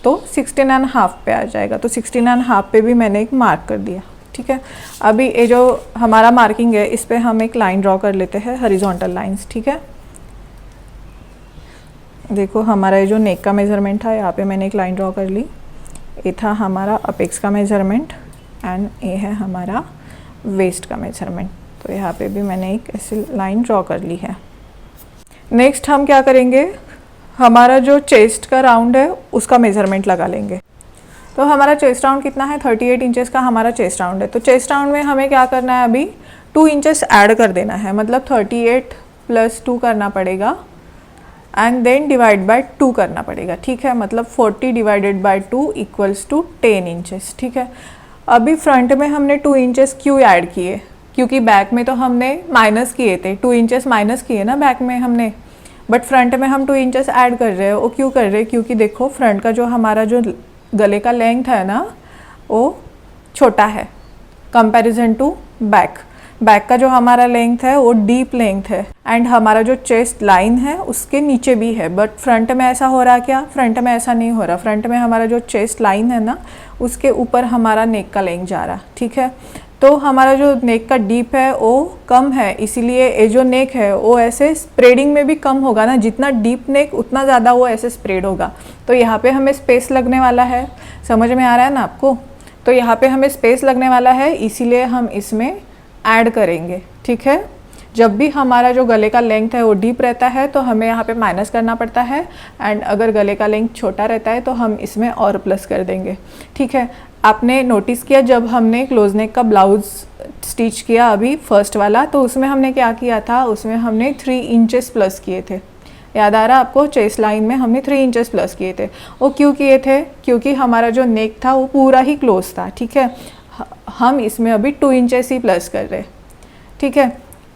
तो 16.5 पे आ जाएगा। तो 16.5 पे भी मैंने एक मार्क कर दिया, ठीक है। अभी ये जो हमारा मार्किंग है इस पे हम एक लाइन ड्रॉ कर लेते हैं, हॉरिजॉन्टल लाइंस, ठीक है। देखो हमारा ये जो नेक का मेजरमेंट था यहाँ पे मैंने एक लाइन ड्रॉ कर ली। ये था हमारा अपेक्स का मेजरमेंट एंड ये है हमारा वेस्ट का मेजरमेंट। तो यहाँ पे भी मैंने एक ऐसी लाइन ड्रॉ कर ली है। नेक्स्ट हम क्या करेंगे, हमारा जो चेस्ट का राउंड है उसका मेजरमेंट लगा लेंगे। तो हमारा चेस्ट राउंड कितना है, 38 इंचेस का हमारा चेस्ट राउंड है। तो चेस्ट राउंड में हमें क्या करना है, अभी 2 इंचेस ऐड कर देना है, मतलब 38 + 2 करना पड़ेगा एंड देन डिवाइड बाय 2 करना पड़ेगा, ठीक है। मतलब 40 डिवाइडेड बाय 2 = 10 इंचेस, ठीक है। अभी फ्रंट में हमने 2 इंचेस क्यों ऐड किए, क्योंकि बैक में तो हमने माइनस किए थे, 2 इंचेस माइनस किए ना बैक में हमने, बट फ्रंट में हम 2 इंचेस ऐड कर रहे हैं। वो क्यों कर रहे हैं, क्योंकि देखो फ्रंट का जो हमारा जो गले का लेंथ है ना वो छोटा है कंपैरिजन टू बैक। बैक का जो हमारा लेंथ है वो डीप लेंथ है एंड हमारा जो चेस्ट लाइन है उसके नीचे भी है। बट फ्रंट में ऐसा हो रहा क्या, फ्रंट में ऐसा नहीं हो रहा। फ्रंट में हमारा जो चेस्ट लाइन है ना उसके ऊपर हमारा नेक का लेंथ जा रहा, ठीक है। तो हमारा जो नेक का डीप है वो कम है, इसीलिए ये जो नेक है वो ऐसे स्प्रेडिंग में भी कम होगा ना, जितना डीप नेक उतना ज़्यादा वो ऐसे स्प्रेड होगा। तो यहाँ पे हमें स्पेस लगने वाला है, समझ में आ रहा है ना आपको। तो यहाँ पे हमें स्पेस लगने वाला है, इसीलिए हम इसमें ऐड करेंगे, ठीक है। जब भी हमारा जो गले का लेंथ है वो डीप रहता है तो हमें यहाँ पे माइनस करना पड़ता है एंड अगर गले का लेंथ छोटा रहता है तो हम इसमें और प्लस कर देंगे, ठीक है। आपने नोटिस किया जब हमने क्लोज नेक का ब्लाउज स्टिच किया अभी फर्स्ट वाला, तो उसमें हमने क्या किया था, उसमें हमने 3 इंचेस प्लस किए थे। याद आ रहा आपको, चेस्ट लाइन में हमने 3 इंचेस प्लस किए थे। वो क्यों किए थे, क्योंकि हमारा जो नेक था वो पूरा ही क्लोज था, ठीक है। हम इसमें अभी 2 इंचेस ही प्लस कर रहे, ठीक है।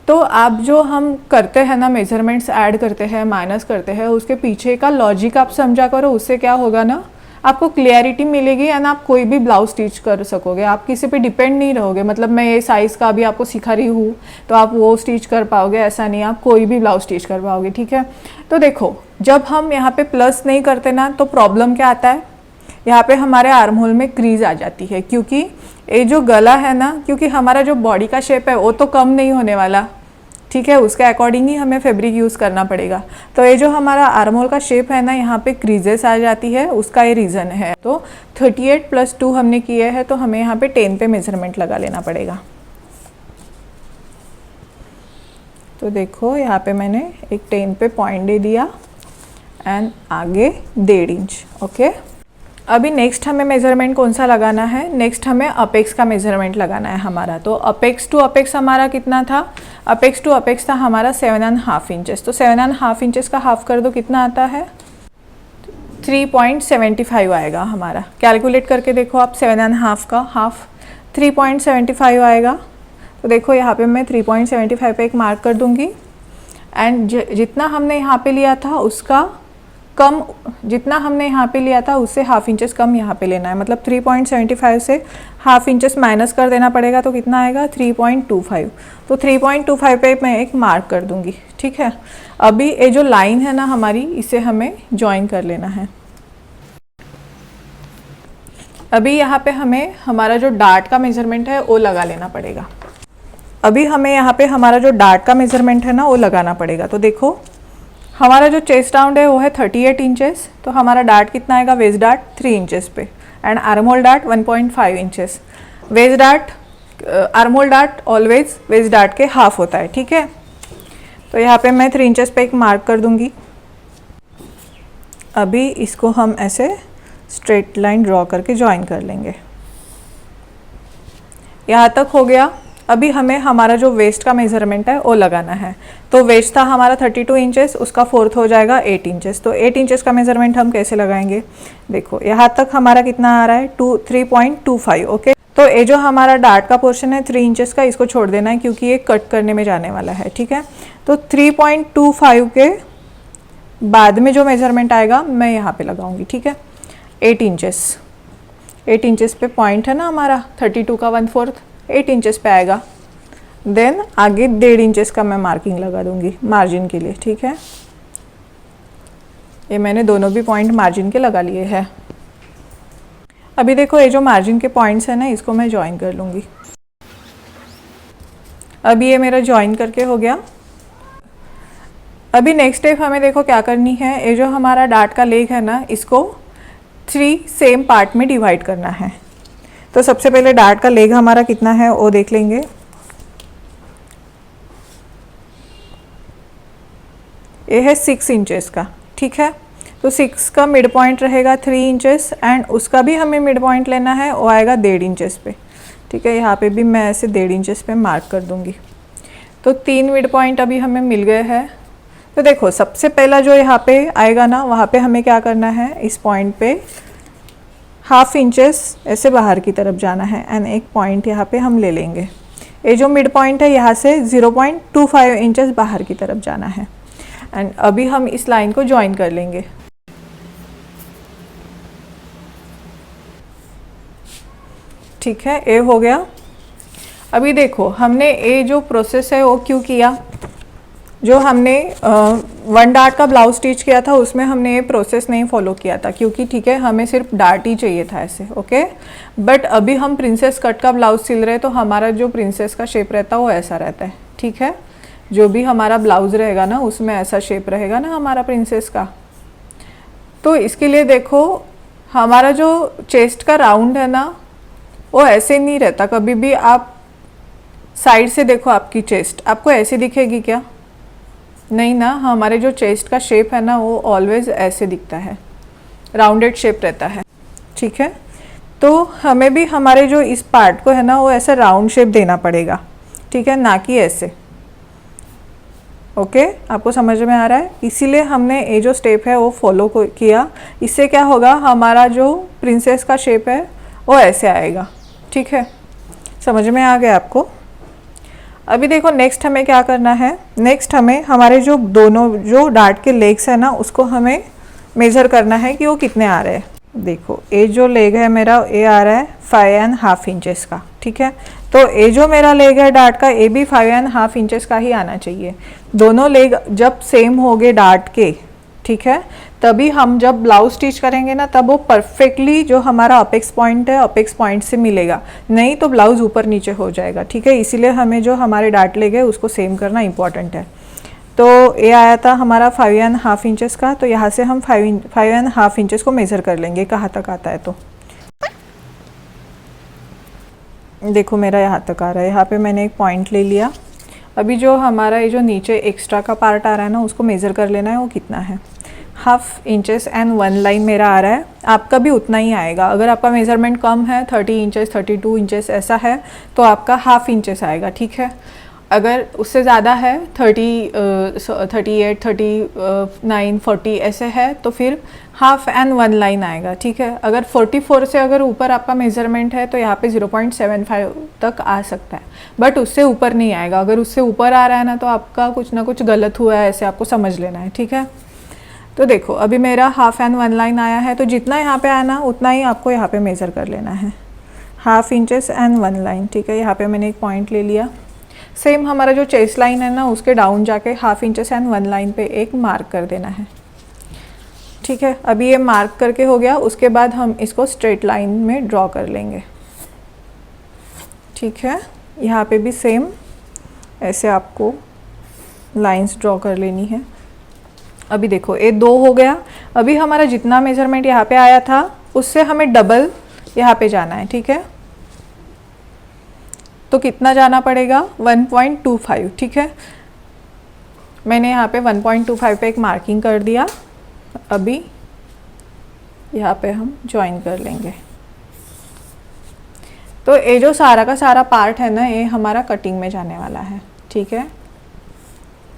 तो आप जो हम करते हैं ना मेजरमेंट्स ऐड करते हैं माइनस करते हैं, उसके पीछे का लॉजिक आप समझा करो। उससे क्या होगा ना, आपको क्लियरिटी मिलेगी एंड आप कोई भी ब्लाउज स्टिच कर सकोगे। आप किसी पे डिपेंड नहीं रहोगे, मतलब मैं ये साइज़ का अभी आपको सिखा रही हूँ तो आप वो स्टिच कर पाओगे, ऐसा नहीं, आप कोई भी ब्लाउज स्टिच कर पाओगे, ठीक है। तो देखो जब हम यहाँ पे प्लस नहीं करते ना तो प्रॉब्लम क्या आता है, यहाँ पे हमारे आर्म होल में क्रीज आ जाती है, क्योंकि ये जो गला है ना, क्योंकि हमारा जो बॉडी का शेप है वो तो कम नहीं होने वाला, ठीक है। उसके अकॉर्डिंग ही हमें फैब्रिक यूज़ करना पड़ेगा। तो ये जो हमारा आर्म होल का शेप है ना, यहाँ पे क्रीजेस आ जाती है, उसका ये रीज़न है। तो 38 + 2 हमने किए हैं तो हमें यहाँ पे 10 पे मेजरमेंट लगा लेना पड़ेगा। तो देखो यहाँ पे मैंने एक 10 पे पॉइंट दे दिया एंड आगे 1.5 इंच, ओके। अभी नेक्स्ट हमें मेजरमेंट कौन सा लगाना है, नेक्स्ट हमें अपेक्स का मेजरमेंट लगाना है हमारा। तो अपेक्स टू अपेक्स हमारा कितना था, अपेक्स टू अपेक्स था हमारा 7.5 इंचेस। तो 7.5 इंचेस का हाफ कर दो, कितना आता है, 3.75 आएगा हमारा। कैलकुलेट करके देखो आप, 7.5 का हाफ 3.75 आएगा। तो देखो यहाँ पे मैं 3.75 पे एक मार्क कर दूँगी एंड जितना हमने यहाँ पे लिया था उसका कम, जितना हमने यहाँ पे लिया था उससे ½ इंचेस कम यहाँ पे लेना है। मतलब 3.75 से ½ इंचेस माइनस कर देना पड़ेगा, तो कितना आएगा 3.25। तो 3.25 पे मैं एक मार्क कर दूँगी, ठीक है। अभी ये जो लाइन है ना हमारी, इसे हमें ज्वाइन कर लेना है। अभी यहाँ पे हमें हमारा जो डार्ट का मेजरमेंट है वो लगा लेना पड़ेगा। अभी हमें यहाँ पे हमारा जो डार्ट का मेजरमेंट है ना वो लगाना पड़ेगा। तो देखो हमारा जो चेस्ट राउंड है वो है 38 इंचेस। तो हमारा डार्ट कितना आएगा, वेस्ट डार्ट 3 इंचेस पे and arm hole dart 1.5 inches. Waist dart armhole dart always waist dart के हाफ होता है, ठीक है। तो यहाँ पे मैं 3 इंचेस पे एक मार्क कर दूंगी। अभी इसको हम ऐसे स्ट्रेट लाइन ड्रॉ करके ज्वाइन कर लेंगे। यहाँ तक हो गया। अभी हमें हमारा जो वेस्ट का मेजरमेंट है वो लगाना है। तो वेस्ट था हमारा 32 इंचेस, उसका फोर्थ हो जाएगा 8 इंचेस। तो 8 इंचेस का मेजरमेंट हम कैसे लगाएंगे, देखो यहाँ तक हमारा कितना आ रहा है 3.25। ओके, तो ये जो हमारा डार्ट का पोर्शन है 3 इंचेस का, इसको छोड़ देना है क्योंकि ये कट करने में जाने वाला है, ठीक है। तो 3.25 के बाद में जो मेजरमेंट आएगा मैं यहाँ पे लगाऊंगी, ठीक है। 8 इंचेस, 8 इंचेस पे पॉइंट है ना हमारा, 32 का 1/4 8 इंचेस पे आएगा। देन आगे 1.5 इंचेस का मैं मार्किंग लगा दूंगी मार्जिन के लिए, ठीक है। ये मैंने दोनों भी पॉइंट मार्जिन के लगा लिए हैं। अभी देखो ये जो मार्जिन के पॉइंट्स है ना, इसको मैं ज्वाइन कर लूँगी। अभी ये मेरा ज्वाइन करके हो गया। अभी नेक्स्ट स्टेप हमें देखो क्या करनी है, ये जो हमारा डार्ट का लेग है ना, इसको 3 सेम पार्ट में डिवाइड करना है। तो सबसे पहले डार्ट का लेग हमारा कितना है वो देख लेंगे। ये है 6 इंचेस का, ठीक है। तो 6 का मिड पॉइंट रहेगा 3 इंचेस एंड उसका भी हमें मिड पॉइंट लेना है, वो आएगा 1.5 इंचेस पे, ठीक है। यहाँ पे भी मैं ऐसे 1.5 इंचेस पे मार्क कर दूंगी। तो 3 मिड पॉइंट अभी हमें मिल गए हैं। तो देखो सबसे पहला जो यहाँ पे आएगा ना, वहाँ पे हमें क्या करना है, इस पॉइंट पे 1/2 इंचेस ऐसे बाहर की तरफ जाना है एंड एक पॉइंट यहाँ पे हम ले लेंगे। ये जो मिड पॉइंट है यहाँ से 0.25 इंचेस बाहर की तरफ जाना है एंड अभी हम इस लाइन को ज्वाइन कर लेंगे। ठीक है, ये हो गया। अभी देखो हमने ये जो प्रोसेस है वो क्यों किया, जो हमने 1 डार्ट का ब्लाउज स्टिच किया था उसमें हमने ये प्रोसेस नहीं फॉलो किया था क्योंकि ठीक है हमें सिर्फ डार्ट ही चाहिए था ऐसे, ओके। बट अभी हम प्रिंसेस कट का ब्लाउज सिल रहे हैं तो हमारा जो प्रिंसेस का शेप रहता है वो ऐसा रहता है, ठीक है। जो भी हमारा ब्लाउज रहेगा ना उसमें ऐसा शेप रहेगा ना हमारा प्रिंसेस का। तो इसके लिए देखो हमारा जो चेस्ट का राउंड है ना वो ऐसे नहीं रहता। कभी भी आप साइड से देखो आपकी चेस्ट आपको ऐसे दिखेगी क्या, नहीं ना। हमारे जो चेस्ट का शेप है ना वो ऑलवेज ऐसे दिखता है, राउंडेड शेप रहता है, ठीक है। तो हमें भी हमारे जो इस पार्ट को है ना वो ऐसा राउंड शेप देना पड़ेगा, ठीक है, ना कि ऐसे, ओके। आपको समझ में आ रहा है, इसीलिए हमने ये जो स्टेप है वो फॉलो किया। इससे क्या होगा, हमारा जो प्रिंसेस का शेप है वो ऐसे आएगा, ठीक है। समझ में आ गया आपको। अभी देखो नेक्स्ट हमें क्या करना है, नेक्स्ट हमें हमारे जो दोनों जो डार्ट के लेग्स है ना उसको हमें मेज़र करना है कि वो कितने आ रहे हैं। देखो ये जो लेग है मेरा ये आ रहा है 5.5 इंचेस का, ठीक है। तो ये जो मेरा लेग है डार्ट का ये भी 5.5 इंचेस का ही आना चाहिए। दोनों लेग जब सेम हो गए डार्ट के, ठीक है, तभी हम जब ब्लाउज स्टिच करेंगे ना तब वो परफेक्टली जो हमारा अपेक्स पॉइंट है अपेक्स पॉइंट से मिलेगा, नहीं तो ब्लाउज ऊपर नीचे हो जाएगा, ठीक है। इसीलिए हमें जो हमारे डार्ट लेग है उसको सेम करना इंपॉर्टेंट है। तो ये आया था हमारा 5.5 इंचेस का। तो यहाँ से हम 5.5 इंचेस को मेज़र कर लेंगे कहाँ तक आता है। तो देखो मेरा यहाँ तक आ रहा है, यहाँ पे मैंने एक पॉइंट ले लिया। अभी जो हमारा ये जो नीचे एक्स्ट्रा का पार्ट आ रहा है ना उसको मेज़र कर लेना है, वो कितना है 1/2 इंचेस एंड 1 लाइन मेरा आ रहा है। आपका भी उतना ही आएगा। अगर आपका मेज़रमेंट कम है 30 इंचेस 32 इंचेस ऐसा है तो आपका 1/2 इंचेस आएगा, ठीक है। अगर उससे ज़्यादा है 38 39 40 ऐसे है तो फिर 1/2 एंड 1 लाइन आएगा, ठीक है। अगर 44 से अगर ऊपर आपका मेज़रमेंट है तो यहाँ पे 0.75 तक आ सकता है, बट उससे ऊपर नहीं आएगा। अगर उससे ऊपर आ रहा है ना तो आपका कुछ ना कुछ गलत हुआ है, ऐसे आपको समझ लेना है, ठीक है। तो देखो अभी मेरा 1/2 एंड 1 लाइन आया है, तो जितना यहाँ पे आया ना उतना ही आपको यहाँ पे मेज़र कर लेना है, 1/2 इंचेस एंड 1 लाइन, ठीक है। यहाँ पे मैंने एक पॉइंट ले लिया। सेम हमारा जो चेस्ट लाइन है ना उसके डाउन जाके 1/2 इंचेस एंड 1 लाइन पे एक मार्क कर देना है, ठीक है। अभी ये मार्क करके हो गया, उसके बाद हम इसको स्ट्रेट लाइन में ड्रॉ कर लेंगे, ठीक है। यहाँ पे भी सेम ऐसे आपको लाइंस ड्रॉ कर लेनी है। अभी देखो ये 2 हो गया। अभी हमारा जितना मेजरमेंट यहाँ पे आया था उससे हमें डबल यहाँ पे जाना है, ठीक है। तो कितना जाना पड़ेगा 1.25, ठीक है। मैंने यहाँ पे 1.25 पे एक मार्किंग कर दिया। अभी यहाँ पे हम ज्वाइन कर लेंगे। तो ये जो सारा का सारा पार्ट है ना, ये हमारा कटिंग में जाने वाला है, ठीक है।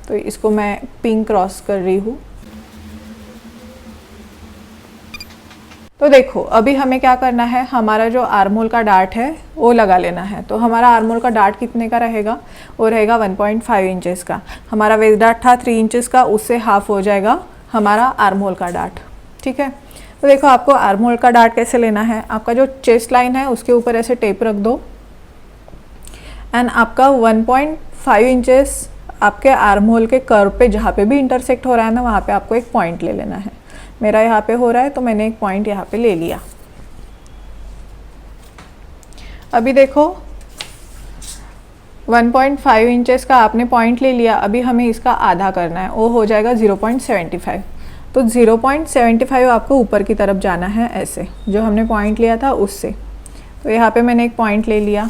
तो इसको मैं पिंक क्रॉस कर रही हूँ। तो देखो अभी हमें क्या करना है, हमारा जो आर्म होल का डार्ट है वो लगा लेना है। तो हमारा आर्म होल का डार्ट कितने का रहेगा, वो रहेगा 1.5 इंचेस का। हमारा वेस्ट डार्ट था 3 इंचेस का, उससे हाफ हो जाएगा हमारा आर्म होल का डार्ट, ठीक है। तो देखो आपको आर्म होल का डार्ट कैसे लेना है, आपका जो चेस्ट लाइन है उसके ऊपर ऐसे टेप रख दो एंड आपका 1.5 इंचेस आपके आर्म होल के कर्व पे जहाँ पे भी इंटरसेक्ट हो रहा है ना, वहाँ पे आपको एक पॉइंट ले लेना है। मेरा यहाँ पे हो रहा है तो मैंने एक पॉइंट यहाँ पे ले लिया। अभी देखो 1.5 इंचेस का आपने पॉइंट ले लिया। अभी हमें इसका आधा करना है, वो हो जाएगा 0.75। तो 0.75 आपको ऊपर की तरफ जाना है, ऐसे जो हमने पॉइंट लिया था उससे। तो यहाँ पे मैंने एक पॉइंट ले लिया।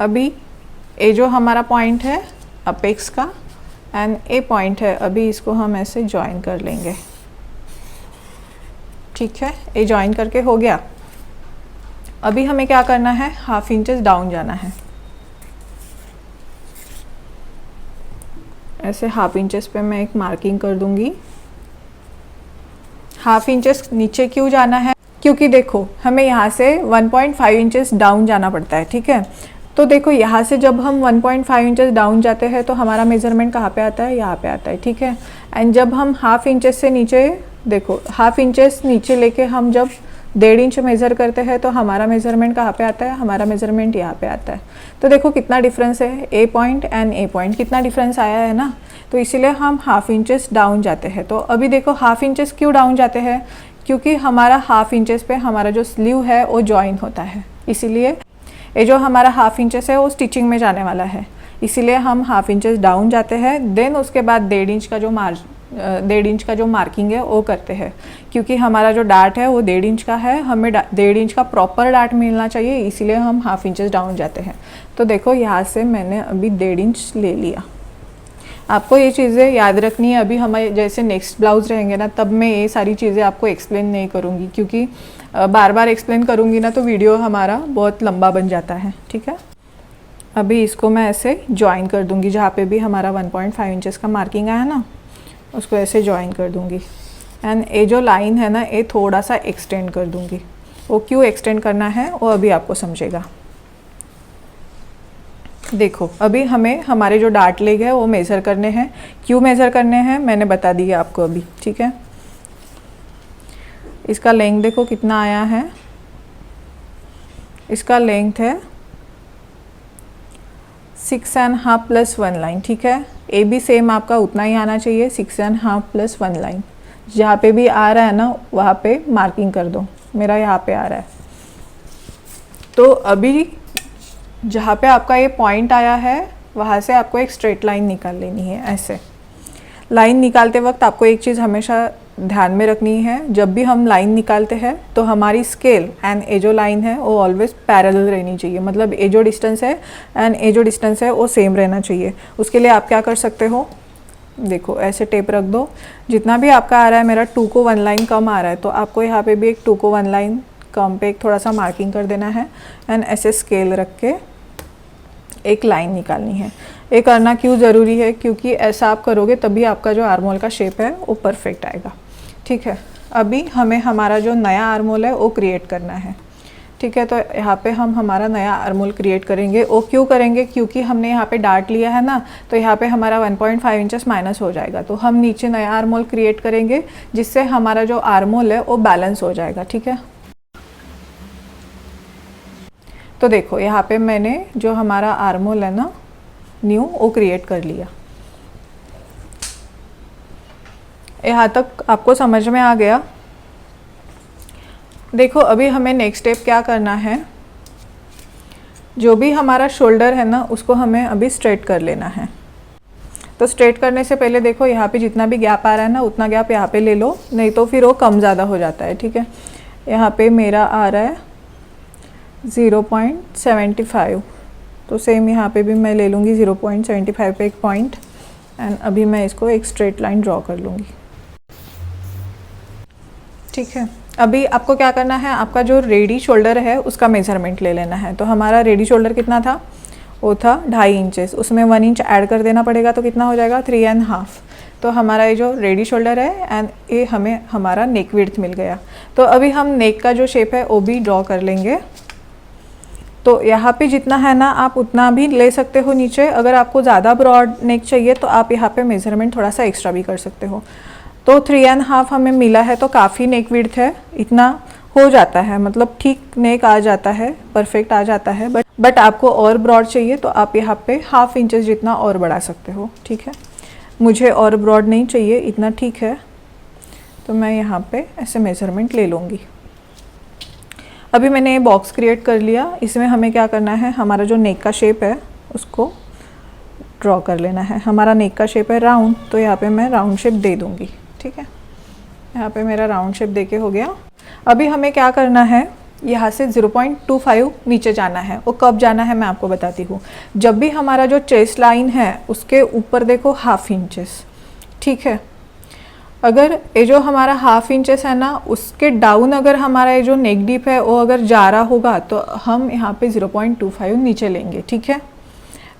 अभी ये जो हमारा पॉइंट है अपेक्स का एंड ए पॉइंट है, अभी इसको हम ऐसे ज्वाइन कर लेंगे, ठीक है। ये ज्वाइन करके हो गया। अभी हमें क्या करना है, हाफ इंचेस डाउन जाना है। ऐसे हाफ इंचेस पे मैं एक मार्किंग कर दूंगी। हाफ इंचेस नीचे क्यों जाना है, क्योंकि देखो हमें यहाँ से 1.5 इंचेस डाउन जाना पड़ता है, ठीक है। तो देखो यहाँ से जब हम 1.5 इंचेस डाउन जाते हैं तो हमारा मेज़रमेंट कहाँ पे आता है, यहाँ पे आता है, ठीक है। एंड जब हम हाफ इंचेस से नीचे, देखो हाफ इंचेस नीचे लेके हम जब 1.5 इंच मेज़र करते हैं तो हमारा मेज़रमेंट कहाँ पे आता है, हमारा मेज़रमेंट यहाँ पे आता है। तो देखो कितना डिफरेंस है, ए पॉइंट एंड ए पॉइंट, कितना डिफरेंस आया है ना। तो इसीलिए हम हाफ इंचेस डाउन जाते हैं। तो अभी देखो हाफ इंचेस क्यों डाउन जाते हैं, क्योंकि हमारा हाफ इंचेस पे हमारा जो स्लीव है वो ज्वाइन होता है, इसीलिए ये जो हमारा हाफ इंचेस है वो स्टिचिंग में जाने वाला है, इसीलिए हम हाफ इंचेस डाउन जाते हैं। देन उसके बाद 1.5 इंच का जो 1.5 इंच का जो मार्किंग है वो करते हैं, क्योंकि हमारा जो डार्ट है वो 1.5 इंच का है, हमें 1.5 इंच का प्रॉपर डार्ट मिलना चाहिए, इसीलिए हम हाफ इंचेस डाउन जाते हैं। तो देखो यहाँ से मैंने अभी 1.5 इंच ले लिया। आपको ये चीज़ें याद रखनी है। अभी हमारे जैसे नेक्स्ट ब्लाउज रहेंगे ना, तब मैं ये सारी चीज़ें आपको एक्सप्लेन नहीं करूँगी, क्योंकि बार बार एक्सप्लेन करूँगी ना तो वीडियो हमारा बहुत लंबा बन जाता है, ठीक है। अभी इसको मैं ऐसे ज्वाइन कर दूँगी, जहाँ पे भी हमारा 1.5 इंचेस का मार्किंग आया ना, उसको ऐसे ज्वाइन कर दूँगी। एंड ये जो लाइन है ना, ये थोड़ा सा एक्सटेंड कर दूँगी। वो क्यों एक्सटेंड करना है वो अभी आपको समझेगा। देखो अभी हमें हमारे जो डार्ट लेग है वो मेज़र करने हैं। क्यों मेज़र करने हैं मैंने बता दिया आपको अभी, ठीक है। इसका लेंथ देखो कितना आया है, इसका लेंथ है 6.5 + 1 लाइन, ठीक है। ए भी सेम आपका उतना ही आना चाहिए, 6.5 + 1 लाइन। जहाँ पे भी आ रहा है ना वहाँ पे मार्किंग कर दो। मेरा यहाँ पे आ रहा है, तो अभी जहाँ पे आपका ये पॉइंट आया है वहाँ से आपको एक स्ट्रेट लाइन निकाल लेनी है। ऐसे लाइन निकालते वक्त आपको एक चीज़ हमेशा ध्यान में रखनी है, जब भी हम लाइन निकालते हैं तो हमारी स्केल एंड ए जो लाइन है वो ऑलवेज पैरेलल रहनी चाहिए। मतलब ए जो डिस्टेंस है एंड ए जो डिस्टेंस है वो सेम रहना चाहिए। उसके लिए आप क्या कर सकते हो, देखो ऐसे टेप रख दो। जितना भी आपका आ रहा है, मेरा 2 को 1 लाइन कम आ रहा है, तो आपको यहाँ पे भी एक 2 को 1 लाइन कम पे एक थोड़ा सा मार्किंग कर देना है एंड ऐसे स्केल रख के एक लाइन निकालनी है। ये करना क्यों ज़रूरी है, क्योंकि ऐसा आप करोगे तभी आपका जो आर्म होल का शेप है वो परफेक्ट आएगा, ठीक है। अभी हमें हमारा जो नया आर्म होल है वो क्रिएट करना है, ठीक है। तो यहाँ पे हम हमारा नया आर्म होल क्रिएट करेंगे। वो क्यों करेंगे, क्योंकि हमने यहाँ पे डार्ट लिया है ना, तो यहाँ पे हमारा 1.5 इंचेस माइनस हो जाएगा। तो हम नीचे नया आर्म होल क्रिएट करेंगे, जिससे हमारा जो आर्म होल है वो बैलेंस हो जाएगा, ठीक है। तो देखो यहाँ पे मैंने जो हमारा आर्म होल है ना न्यू, वो क्रिएट कर लिया। यहाँ तक आपको समझ में आ गया। देखो अभी हमें नेक्स्ट स्टेप क्या करना है, जो भी हमारा शोल्डर है ना उसको हमें अभी स्ट्रेट कर लेना है। तो स्ट्रेट करने से पहले देखो यहाँ पे जितना भी गैप आ रहा है ना उतना गैप यहाँ पे ले लो, नहीं तो फिर वो कम ज़्यादा हो जाता है, ठीक है। यहाँ पे मेरा आ रहा है 0.75। तो सेम यहाँ पे भी मैं ले लूँगी 0.75 पे एक पॉइंट, एंड अभी मैं इसको एक स्ट्रेट लाइन ड्रॉ कर लूँगी। ठीक है, अभी आपको क्या करना है, आपका जो रेडी शोल्डर है उसका मेज़रमेंट ले लेना है। तो हमारा रेडी शोल्डर कितना था, वो था 2.5 इंचेस, उसमें 1 इंच ऐड कर देना पड़ेगा, तो कितना हो जाएगा 3.5। तो हमारा ये जो रेडी शोल्डर है एंड ये हमें हमारा नेक विड्थ मिल गया। तो अभी हम नेक का जो शेप है वो भी ड्रॉ कर लेंगे। तो यहाँ पे जितना है ना आप उतना भी ले सकते हो नीचे, अगर आपको ज़्यादा ब्रॉड नेक चाहिए तो आप यहाँ पे मेज़रमेंट थोड़ा सा एक्स्ट्रा भी कर सकते हो। तो 3.5 हमें मिला है, तो काफ़ी नेक विड्थ है, इतना हो जाता है, मतलब ठीक नेक आ जाता है, परफेक्ट आ जाता है। बट आपको और ब्रॉड चाहिए तो आप यहाँ पे 1/2 इंचेस जितना और बढ़ा सकते हो। ठीक है, मुझे और ब्रॉड नहीं चाहिए, इतना ठीक है, तो मैं यहाँ पे ऐसे मेज़रमेंट ले लूँगी। अभी मैंने ये बॉक्स क्रिएट कर लिया, इसमें हमें क्या करना है, हमारा जो नेक का शेप है उसको ड्रॉ कर लेना है। हमारा नेक का शेप है राउंड, तो यहाँ पे मैं राउंड शेप दे दूँगी। ठीक है, यहाँ पे मेरा राउंड शेप देके हो गया। अभी हमें क्या करना है, यहाँ से 0.25 नीचे जाना है। वो कब जाना है मैं आपको बताती हूँ। जब भी हमारा जो चेस्ट लाइन है उसके ऊपर देखो 1/2 इंचेस। ठीक है, अगर ये जो हमारा 1/2 इंचेस है ना उसके डाउन अगर हमारा ये जो नेक डीप है वो अगर जा रहा होगा तो हम यहाँ पे 0.25 नीचे लेंगे। ठीक है,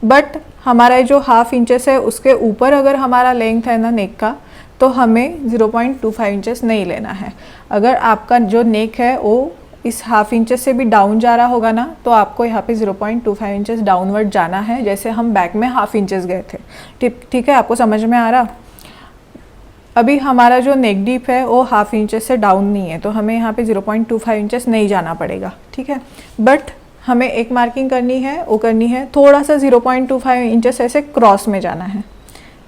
बट हमारा ये जो 1/2 इंचेस है उसके ऊपर अगर हमारा लेंथ है ना नेक का, तो हमें 0.25 इंचेस नहीं लेना है। अगर आपका जो नेक है वो इस 1/2 इंचेस से भी डाउन जा रहा होगा ना, तो आपको यहाँ पे 0.25 इंचेस डाउनवर्ड जाना है, जैसे हम बैक में 1/2 इंचेस गए थे। ठीक है, आपको समझ में आ रहा। अभी हमारा जो नेक डीप है वो 1/2 इंचेस से डाउन नहीं है, तो हमें यहाँ पे 0.25 इंचेस नहीं जाना पड़ेगा। ठीक है, बट हमें एक मार्किंग करनी है, वो करनी है थोड़ा सा 0.25 इंचेस ऐसे क्रॉस में जाना है।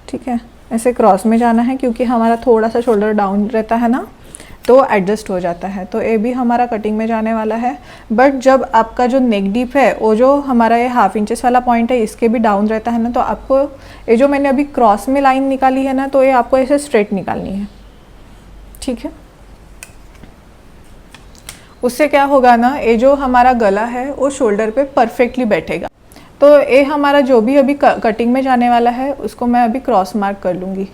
ठीक है, ऐसे क्रॉस में जाना है, क्योंकि हमारा थोड़ा सा शोल्डर डाउन रहता है ना, तो एडजस्ट हो जाता है। तो ये भी हमारा कटिंग में जाने वाला है। बट जब आपका जो नेक डीप है वो जो हमारा ये 1/2 इंचेस वाला पॉइंट है इसके भी डाउन रहता है ना, तो आपको ये जो मैंने अभी क्रॉस में लाइन निकाली है ना, तो ये आपको ऐसे स्ट्रेट निकालनी है। ठीक है, उससे क्या होगा ना, ये जो हमारा गला है वो शोल्डर पे परफेक्टली बैठेगा। तो ये हमारा जो भी अभी कटिंग में जाने वाला है उसको मैं अभी क्रॉस मार्क कर लूँगी।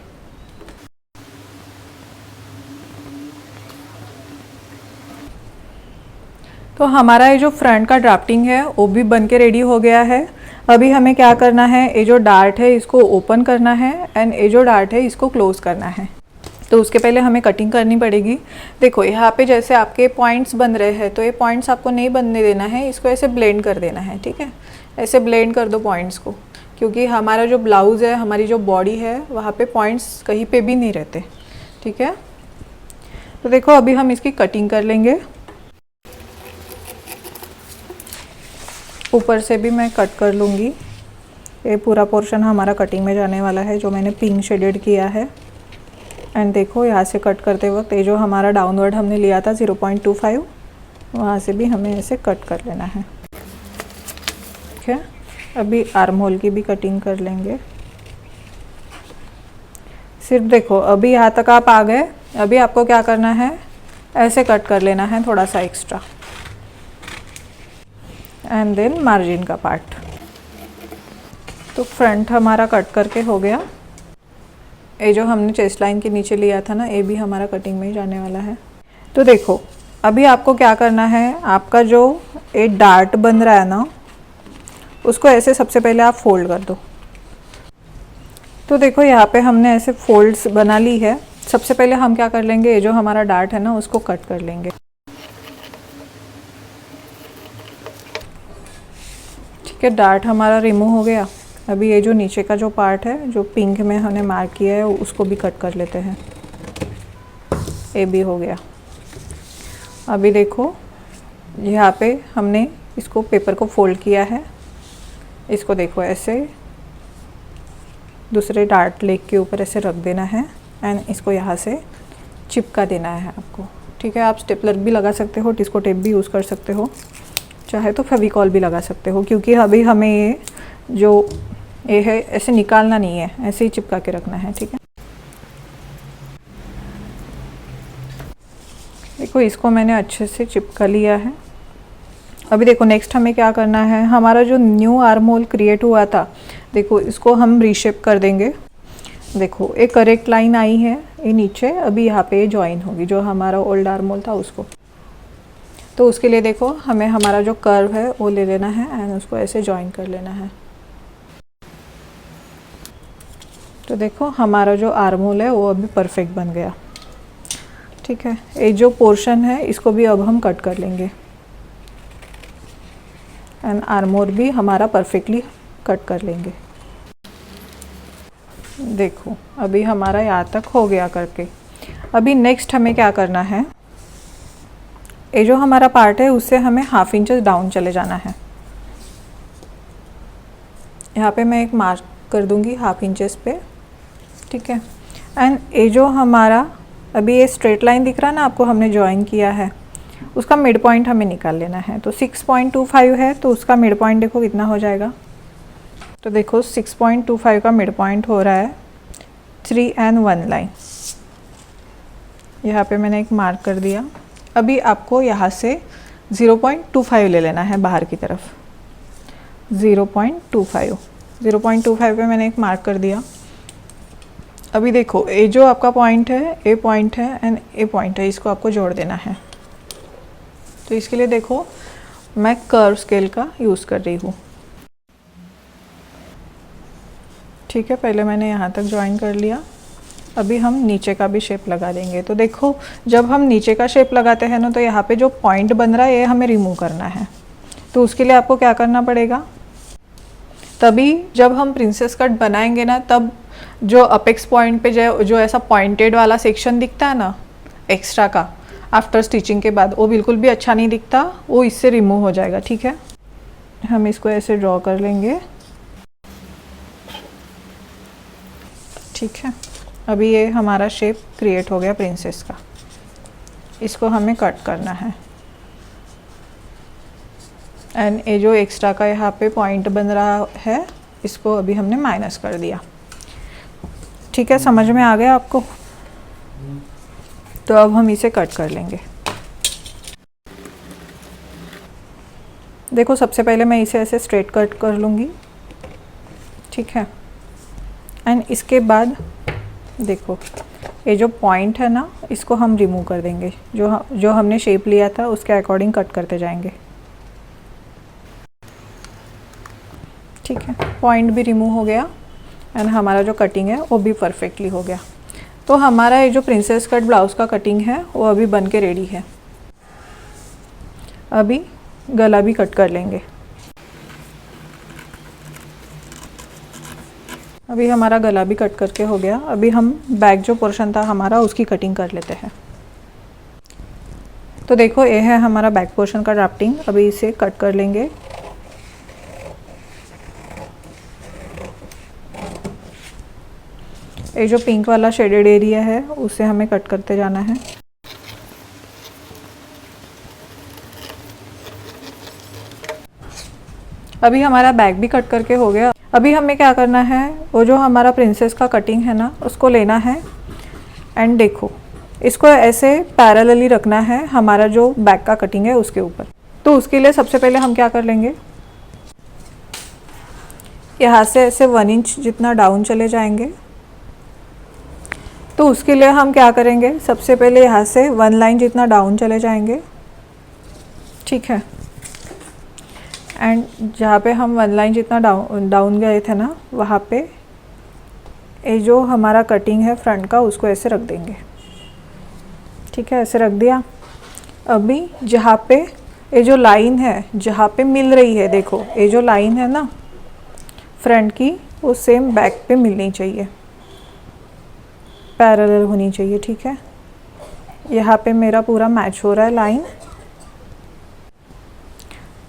तो हमारा ये जो फ्रंट का ड्राफ्टिंग है वो भी बन के रेडी हो गया है। अभी हमें क्या करना है, ये जो डार्ट है इसको ओपन करना है एंड ये जो डार्ट है इसको क्लोज करना है। तो उसके पहले हमें कटिंग करनी पड़ेगी। देखो यहाँ पे जैसे आपके पॉइंट्स बन रहे हैं, तो ये पॉइंट्स आपको नहीं बनने देना है, इसको ऐसे ब्लेंड कर देना है। ठीक है, ऐसे ब्लेंड कर दो पॉइंट्स को, क्योंकि हमारा जो ब्लाउज़ है, हमारी जो बॉडी है, वहाँ पे पॉइंट्स कहीं पे भी नहीं रहते। ठीक है, तो देखो अभी हम इसकी कटिंग कर लेंगे। ऊपर से भी मैं कट कर लूँगी। ये पूरा पोर्शन हमारा कटिंग में जाने वाला है, जो मैंने पिंक शेडेड किया है। एंड देखो यहाँ से कट करते वक्त ये जो हमारा डाउनवर्ड हमने लिया था 0.25, वहाँ से भी हमें ऐसे कट कर लेना है। ठीक है, अभी आर्म होल की भी कटिंग कर लेंगे। सिर्फ देखो अभी यहाँ तक आप आ गए, अभी आपको क्या करना है, ऐसे कट कर लेना है थोड़ा सा एक्स्ट्रा, एंड देन मार्जिन का पार्ट। तो फ्रंट हमारा कट करके हो गया। ये जो हमने चेस्ट लाइन के नीचे लिया था ना, ये भी हमारा कटिंग में ही जाने वाला है। तो देखो अभी आपको क्या करना है, आपका जो एक डार्ट बन रहा है ना, उसको ऐसे सबसे पहले आप फोल्ड कर दो। तो देखो यहाँ पे हमने ऐसे फोल्ड्स बना ली है। सबसे पहले हम क्या कर लेंगे, ये जो हमारा डार्ट है ना उसको कट कर लेंगे। ठीक है, डार्ट हमारा रिमूव हो गया। अभी ये जो नीचे का जो पार्ट है, जो पिंक में हमने मार्क किया है, उसको भी कट कर लेते हैं। ये भी हो गया। अभी देखो यहाँ पे हमने इसको पेपर को फोल्ड किया है, इसको देखो ऐसे दूसरे डार्ट लेग के ऊपर ऐसे रख देना है एंड इसको यहाँ से चिपका देना है आपको। ठीक है, आप स्टेपलर भी लगा सकते हो, डिस्को टेप भी यूज़ कर सकते हो, चाहे तो फेविकॉल भी लगा सकते हो, क्योंकि अभी हमें ये जो ये है ऐसे निकालना नहीं है, ऐसे ही चिपका के रखना है। ठीक है, देखो इसको मैंने अच्छे से चिपका लिया है। अभी देखो नेक्स्ट हमें क्या करना है, हमारा जो न्यू आर्म होल क्रिएट हुआ था, देखो इसको हम रीशेप कर देंगे। देखो एक करेक्ट लाइन आई है ये नीचे, अभी यहाँ पे ज्वाइन होगी जो हमारा ओल्ड आर्म होल था उसको। तो उसके लिए देखो हमें हमारा जो कर्व है वो ले लेना है एंड उसको ऐसे ज्वाइन कर लेना है। तो देखो हमारा जो आर्म होल है वो अभी परफेक्ट बन गया। ठीक है, ये जो पोर्शन है इसको भी अब हम कट कर लेंगे एंड आर्म होल भी हमारा परफेक्टली कट कर लेंगे। देखो अभी हमारा यहाँ तक हो गया करके। अभी नेक्स्ट हमें क्या करना है, ये जो हमारा पार्ट है उससे हमें हाफ इंचेस डाउन चले जाना है। यहाँ पे मैं एक मार्क कर दूंगी हाफ इंचेस पे। ठीक है, एंड ये जो हमारा अभी ये स्ट्रेट लाइन दिख रहा है ना आपको, हमने ज्वाइन किया है, उसका मिड पॉइंट हमें निकाल लेना है। तो 6.25 है तो उसका मिड पॉइंट देखो कितना हो जाएगा। तो देखो 6.25 का मिड पॉइंट हो रहा है 3 and 1 लाइन। यहाँ पे मैंने एक मार्क कर दिया। अभी आपको यहाँ से 0.25 ले लेना है बाहर की तरफ। 0.25 पे मैंने एक मार्क कर दिया। अभी देखो ये जो आपका पॉइंट है, ए पॉइंट है एंड ए पॉइंट है, इसको आपको जोड़ देना है। तो इसके लिए देखो मैं कर्व स्केल का यूज़ कर रही हूँ। ठीक है, पहले मैंने यहाँ तक ज्वाइन कर लिया। अभी हम नीचे का भी शेप लगा देंगे। तो देखो जब हम नीचे का शेप लगाते हैं ना, तो यहाँ पे जो पॉइंट बन रहा है ये हमें रिमूव करना है। तो उसके लिए आपको क्या करना पड़ेगा, तभी जब हम प्रिंसेस कट बनाएंगे ना, तब जो अपेक्स पॉइंट पे जो ऐसा पॉइंटेड वाला सेक्शन दिखता है ना एक्स्ट्रा का आफ्टर स्टिचिंग के बाद, वो बिल्कुल भी अच्छा नहीं दिखता, वो इससे रिमूव हो जाएगा। ठीक है, हम इसको ऐसे ड्रॉ कर लेंगे। ठीक है, अभी ये हमारा शेप क्रिएट हो गया प्रिंसेस का। इसको हमें कट करना है एंड ये जो एक्स्ट्रा का यहाँ पे पॉइंट बन रहा है इसको अभी हमने माइनस कर दिया। ठीक है, समझ में आ गया आपको? तो अब हम इसे कट कर लेंगे। देखो सबसे पहले मैं इसे ऐसे स्ट्रेट कट कर लूँगी। ठीक है, एंड इसके बाद देखो ये जो पॉइंट है ना इसको हम रिमूव कर देंगे। जो हमने शेप लिया था उसके अकॉर्डिंग कट करते जाएंगे। ठीक है, पॉइंट भी रिमूव हो गया एंड हमारा जो कटिंग है वो भी परफेक्टली हो गया। तो हमारा ये जो प्रिंसेस कट ब्लाउज़ का कटिंग है वो अभी बन के रेडी है। अभी गला भी कट कर लेंगे। अभी हमारा गला भी कट करके हो गया। अभी हम बैक जो पोर्शन था हमारा उसकी कटिंग कर लेते हैं। तो देखो ये है हमारा बैक पोर्शन का ड्राफ्टिंग। अभी इसे कट कर लेंगे। ये जो पिंक वाला शेडेड एरिया है उसे हमें कट करते जाना है। अभी हमारा बैक भी कट करके हो गया। अभी हमें क्या करना है, वो जो हमारा प्रिंसेस का कटिंग है ना उसको लेना है एंड देखो इसको ऐसे पैरेलली रखना है हमारा जो बैक का कटिंग है उसके ऊपर। तो उसके लिए सबसे पहले हम क्या कर लेंगे, यहाँ से ऐसे 1 इंच जितना डाउन चले जाएंगे। तो उसके लिए हम क्या करेंगे, सबसे पहले यहाँ से 1 लाइन जितना डाउन चले जाएंगे। ठीक है, एंड जहाँ पे हम 1 लाइन जितना डाउन गए थे ना वहाँ पे ये जो हमारा कटिंग है फ्रंट का उसको ऐसे रख देंगे। ठीक है, ऐसे रख दिया। अभी जहाँ पे ये जो लाइन है जहाँ पे मिल रही है, देखो ये जो लाइन है ना फ्रंट की वो सेम बैक पे मिलनी चाहिए, पैरेलल होनी चाहिए। ठीक है, यहाँ पे मेरा पूरा मैच हो रहा है लाइन।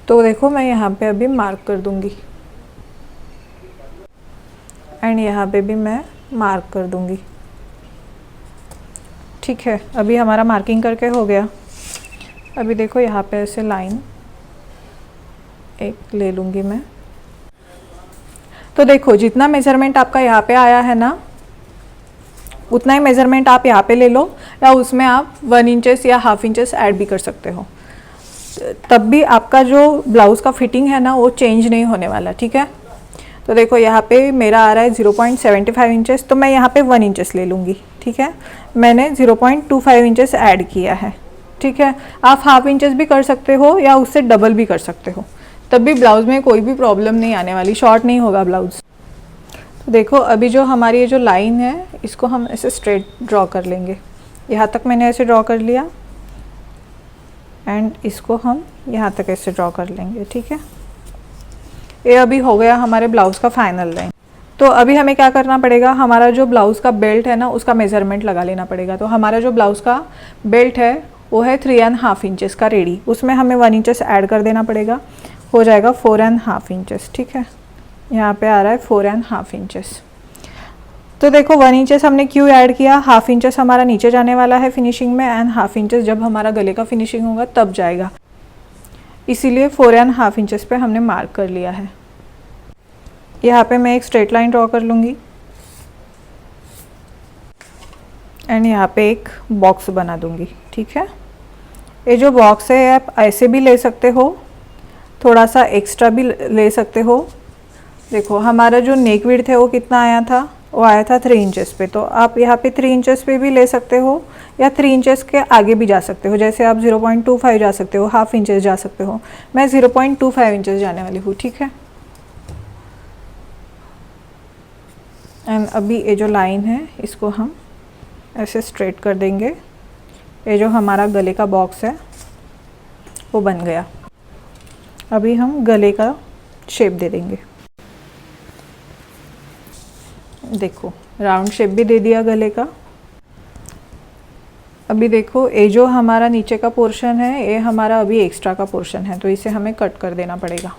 तो देखो मैं यहाँ पे अभी मार्क कर दूंगी एंड यहाँ पे भी मैं मार्क कर दूंगी। ठीक है, अभी हमारा मार्किंग करके हो गया। अभी देखो यहाँ पे ऐसे लाइन एक ले लूँगी मैं। तो देखो जितना मेज़रमेंट आपका यहाँ पे आया है ना उतना ही मेज़रमेंट आप यहाँ पे ले लो, या उसमें आप 1 इंचेस या हाफ इंचेस ऐड भी कर सकते हो। तब भी आपका जो ब्लाउज़ का फिटिंग है ना वो चेंज नहीं होने वाला, ठीक है। तो देखो यहाँ पे मेरा आ रहा है 0.75 इंचेस, तो मैं यहाँ पे 1 इंचेस ले लूँगी, ठीक है। मैंने 0.25 इंचेस ऐड किया है, ठीक है। आप हाफ इंचेस भी कर सकते हो या उससे डबल भी कर सकते हो, तब भी ब्लाउज़ में कोई भी प्रॉब्लम नहीं आने वाली, शॉर्ट नहीं होगा ब्लाउज़। तो देखो अभी जो हमारी ये जो लाइन है इसको हम ऐसे स्ट्रेट ड्रॉ कर लेंगे। यहाँ तक मैंने ऐसे ड्रॉ कर लिया एंड इसको हम यहाँ तक ऐसे ड्रॉ कर लेंगे, ठीक है। ये अभी हो गया हमारे ब्लाउज़ का फाइनल लाइन। तो अभी हमें क्या करना पड़ेगा, हमारा जो ब्लाउज़ का बेल्ट है ना उसका मेज़रमेंट लगा लेना पड़ेगा। तो हमारा जो ब्लाउज़ का बेल्ट है वो है 3.5 इंचेस का रेडी, उसमें हमें 1 इंचेस ऐड कर देना पड़ेगा, हो जाएगा 4.5 इंचेस, ठीक है। यहाँ पे आ रहा है 4.5 इंचेस। तो देखो 1 इंचेस हमने क्यों ऐड किया, हाफ इंचेस हमारा नीचे जाने वाला है फिनिशिंग में एंड हाफ इंचेस जब हमारा गले का फिनिशिंग होगा तब जाएगा, इसीलिए 4.5 इंचेस पे हमने मार्क कर लिया है। यहाँ पे मैं एक स्ट्रेट लाइन ड्रॉ कर लूँगी एंड यहाँ पे एक बॉक्स बना दूँगी, ठीक है। ये जो बॉक्स है आप ऐसे भी ले सकते हो, थोड़ा सा एक्स्ट्रा भी ले सकते हो। देखो हमारा जो नेक विड्थ है वो कितना आया था, वो आया था 3 इंचेस पे, तो आप यहाँ पे 3 इंचेस पे भी ले सकते हो या 3 इंचेस के आगे भी जा सकते हो। जैसे आप 0.25 जा सकते हो, हाफ इंचेस जा सकते हो, मैं 0.25 इंचेस जाने वाली हूँ, ठीक है। एंड अभी ये जो लाइन है इसको हम ऐसे स्ट्रेट कर देंगे। ये जो हमारा गले का बॉक्स है वो बन गया। अभी हम गले का शेप दे देंगे। देखो राउंड शेप भी दे दिया गले का। अभी देखो ये जो हमारा नीचे का पोर्शन है ये हमारा अभी एक्स्ट्रा का पोर्शन है, तो इसे हमें कट कर देना पड़ेगा।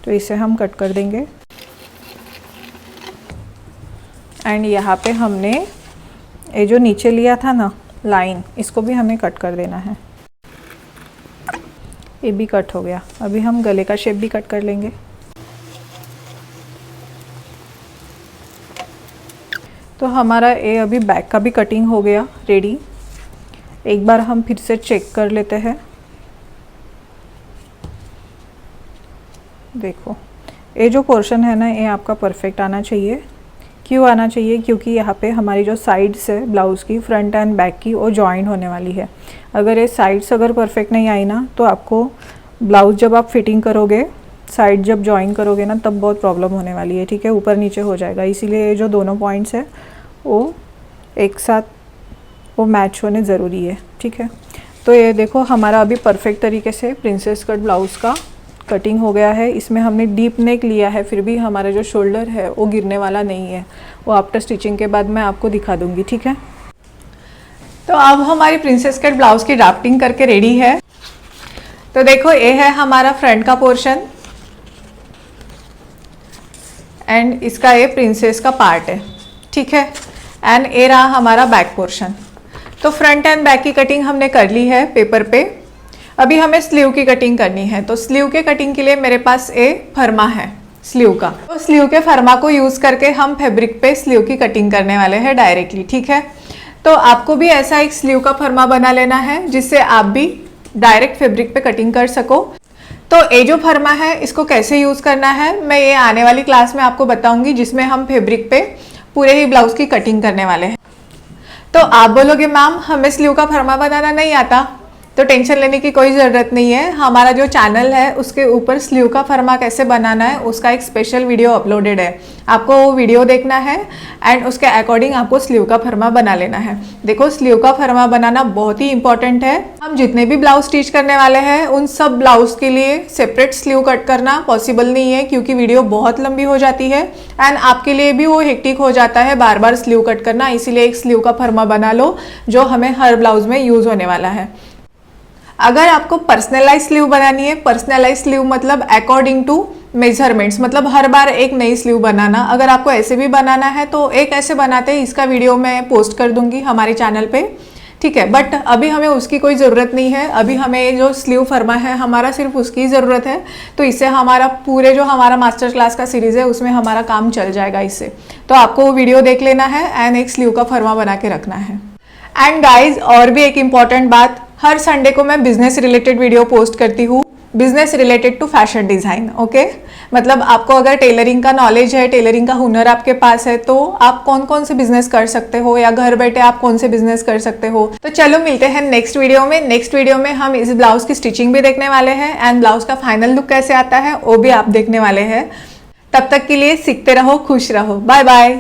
तो इसे हम कट कर देंगे एंड यहाँ पे हमने ये जो नीचे लिया था ना लाइन, इसको भी हमें कट कर देना है। ये भी कट हो गया। अभी हम गले का शेप भी कट कर लेंगे। तो हमारा ये अभी बैक का भी कटिंग हो गया रेडी। एक बार हम फिर से चेक कर लेते हैं। देखो ये जो पोर्शन है ना ये आपका परफेक्ट आना चाहिए। क्यों आना चाहिए, क्योंकि यहाँ पे हमारी जो साइड्स है ब्लाउज़ की, फ्रंट एंड बैक की, वो जॉइन होने वाली है। अगर ये साइड्स अगर परफेक्ट नहीं आई ना तो आपको ब्लाउज़ जब आप फिटिंग करोगे, साइड जब जॉइन करोगे ना तब बहुत प्रॉब्लम होने वाली है, ठीक है। ऊपर नीचे हो जाएगा, इसीलिए ये जो दोनों पॉइंट्स है वो एक साथ वो मैच होने ज़रूरी है, ठीक है। तो ये देखो हमारा अभी परफेक्ट तरीके से प्रिंसेस कट ब्लाउज़ का कटिंग हो गया है। इसमें हमने डीप नेक लिया है, फिर भी हमारा जो शोल्डर है वो गिरने वाला नहीं है। वो आफ्टर स्टिचिंग के बाद मैं आपको दिखा दूंगी, ठीक है। तो अब हमारी प्रिंसेस कट ब्लाउज़ की ड्राफ्टिंग करके रेडी है। तो देखो ये है हमारा फ्रंट का पोर्शन एंड इसका ये प्रिंसेस का पार्ट है, ठीक है। एंड ये रहा हमारा बैक पोर्शन। तो फ्रंट एंड बैक की कटिंग हमने कर ली है पेपर पे। अभी हमें स्लीव की कटिंग करनी है। तो स्लीव के कटिंग के लिए मेरे पास एक फरमा है स्लीव का। तो स्लीव के फरमा को यूज़ करके हम फैब्रिक पे स्लीव की कटिंग करने वाले हैं डायरेक्टली, ठीक है। तो आपको भी ऐसा एक स्लीव का फरमा बना लेना है जिससे आप भी डायरेक्ट फैब्रिक पे कटिंग कर सको। तो ये जो फरमा है इसको कैसे यूज़ करना है मैं ये आने वाली क्लास में आपको बताऊंगी, जिसमें हम फैब्रिक पे पूरे ही ब्लाउज की कटिंग करने वाले हैं। तो आप बोलोगे मैम हमें स्लीव का फरमा बनाना नहीं आता, तो टेंशन लेने की कोई ज़रूरत नहीं है। हमारा जो चैनल है उसके ऊपर स्लीव का फरमा कैसे बनाना है उसका एक स्पेशल वीडियो अपलोडेड है। आपको वो वीडियो देखना है एंड उसके अकॉर्डिंग आपको स्लीव का फरमा बना लेना है। देखो स्लीव का फरमा बनाना बहुत ही इंपॉर्टेंट है। हम जितने भी ब्लाउज स्टिच करने वाले हैं उन सब ब्लाउज के लिए सेपरेट स्लीव कट करना पॉसिबल नहीं है, क्योंकि वीडियो बहुत लंबी हो जाती है एंड आपके लिए भी वो हेक्टिक हो जाता है बार बार स्लीव कट करना। इसीलिए एक स्लीव का फरमा बना लो जो हमें हर ब्लाउज में यूज़ होने वाला है। अगर आपको पर्सनलाइज स्लीव बनानी है, पर्सनलाइज स्लीव मतलब अकॉर्डिंग टू मेजरमेंट्स, मतलब हर बार एक नई स्लीव बनाना। अगर आपको ऐसे भी बनाना है तो एक ऐसे बनाते हैं, इसका वीडियो मैं पोस्ट कर दूंगी हमारे चैनल पे, ठीक है। बट अभी हमें उसकी कोई ज़रूरत नहीं है। अभी हमें जो स्लीव फरमा है हमारा सिर्फ उसकी ज़रूरत है। तो इससे हमारा पूरे जो हमारा मास्टर क्लास का सीरीज़ है उसमें हमारा काम चल जाएगा इससे। तो आपको वो वीडियो देख लेना है एंड एक स्लीव का फरमा बना के रखना है। एंड गाइज और भी एक इम्पॉर्टेंट बात, हर संडे को मैं बिजनेस रिलेटेड वीडियो पोस्ट करती हूँ, business related to fashion design. Okay, मतलब आपको अगर टेलरिंग का नॉलेज है, टेलरिंग का हुनर आपके पास है, तो आप कौन कौन से बिजनेस कर सकते हो या घर बैठे आप कौन से बिजनेस कर सकते हो। तो चलो मिलते हैं नेक्स्ट वीडियो में। नेक्स्ट वीडियो में हम इस ब्लाउज की स्टिचिंग भी देखने वाले हैं एंड ब्लाउज का फाइनल लुक कैसे आता है वो भी आप देखने वाले हैं। तब तक के लिए सीखते रहो, खुश रहो, बाय बाय।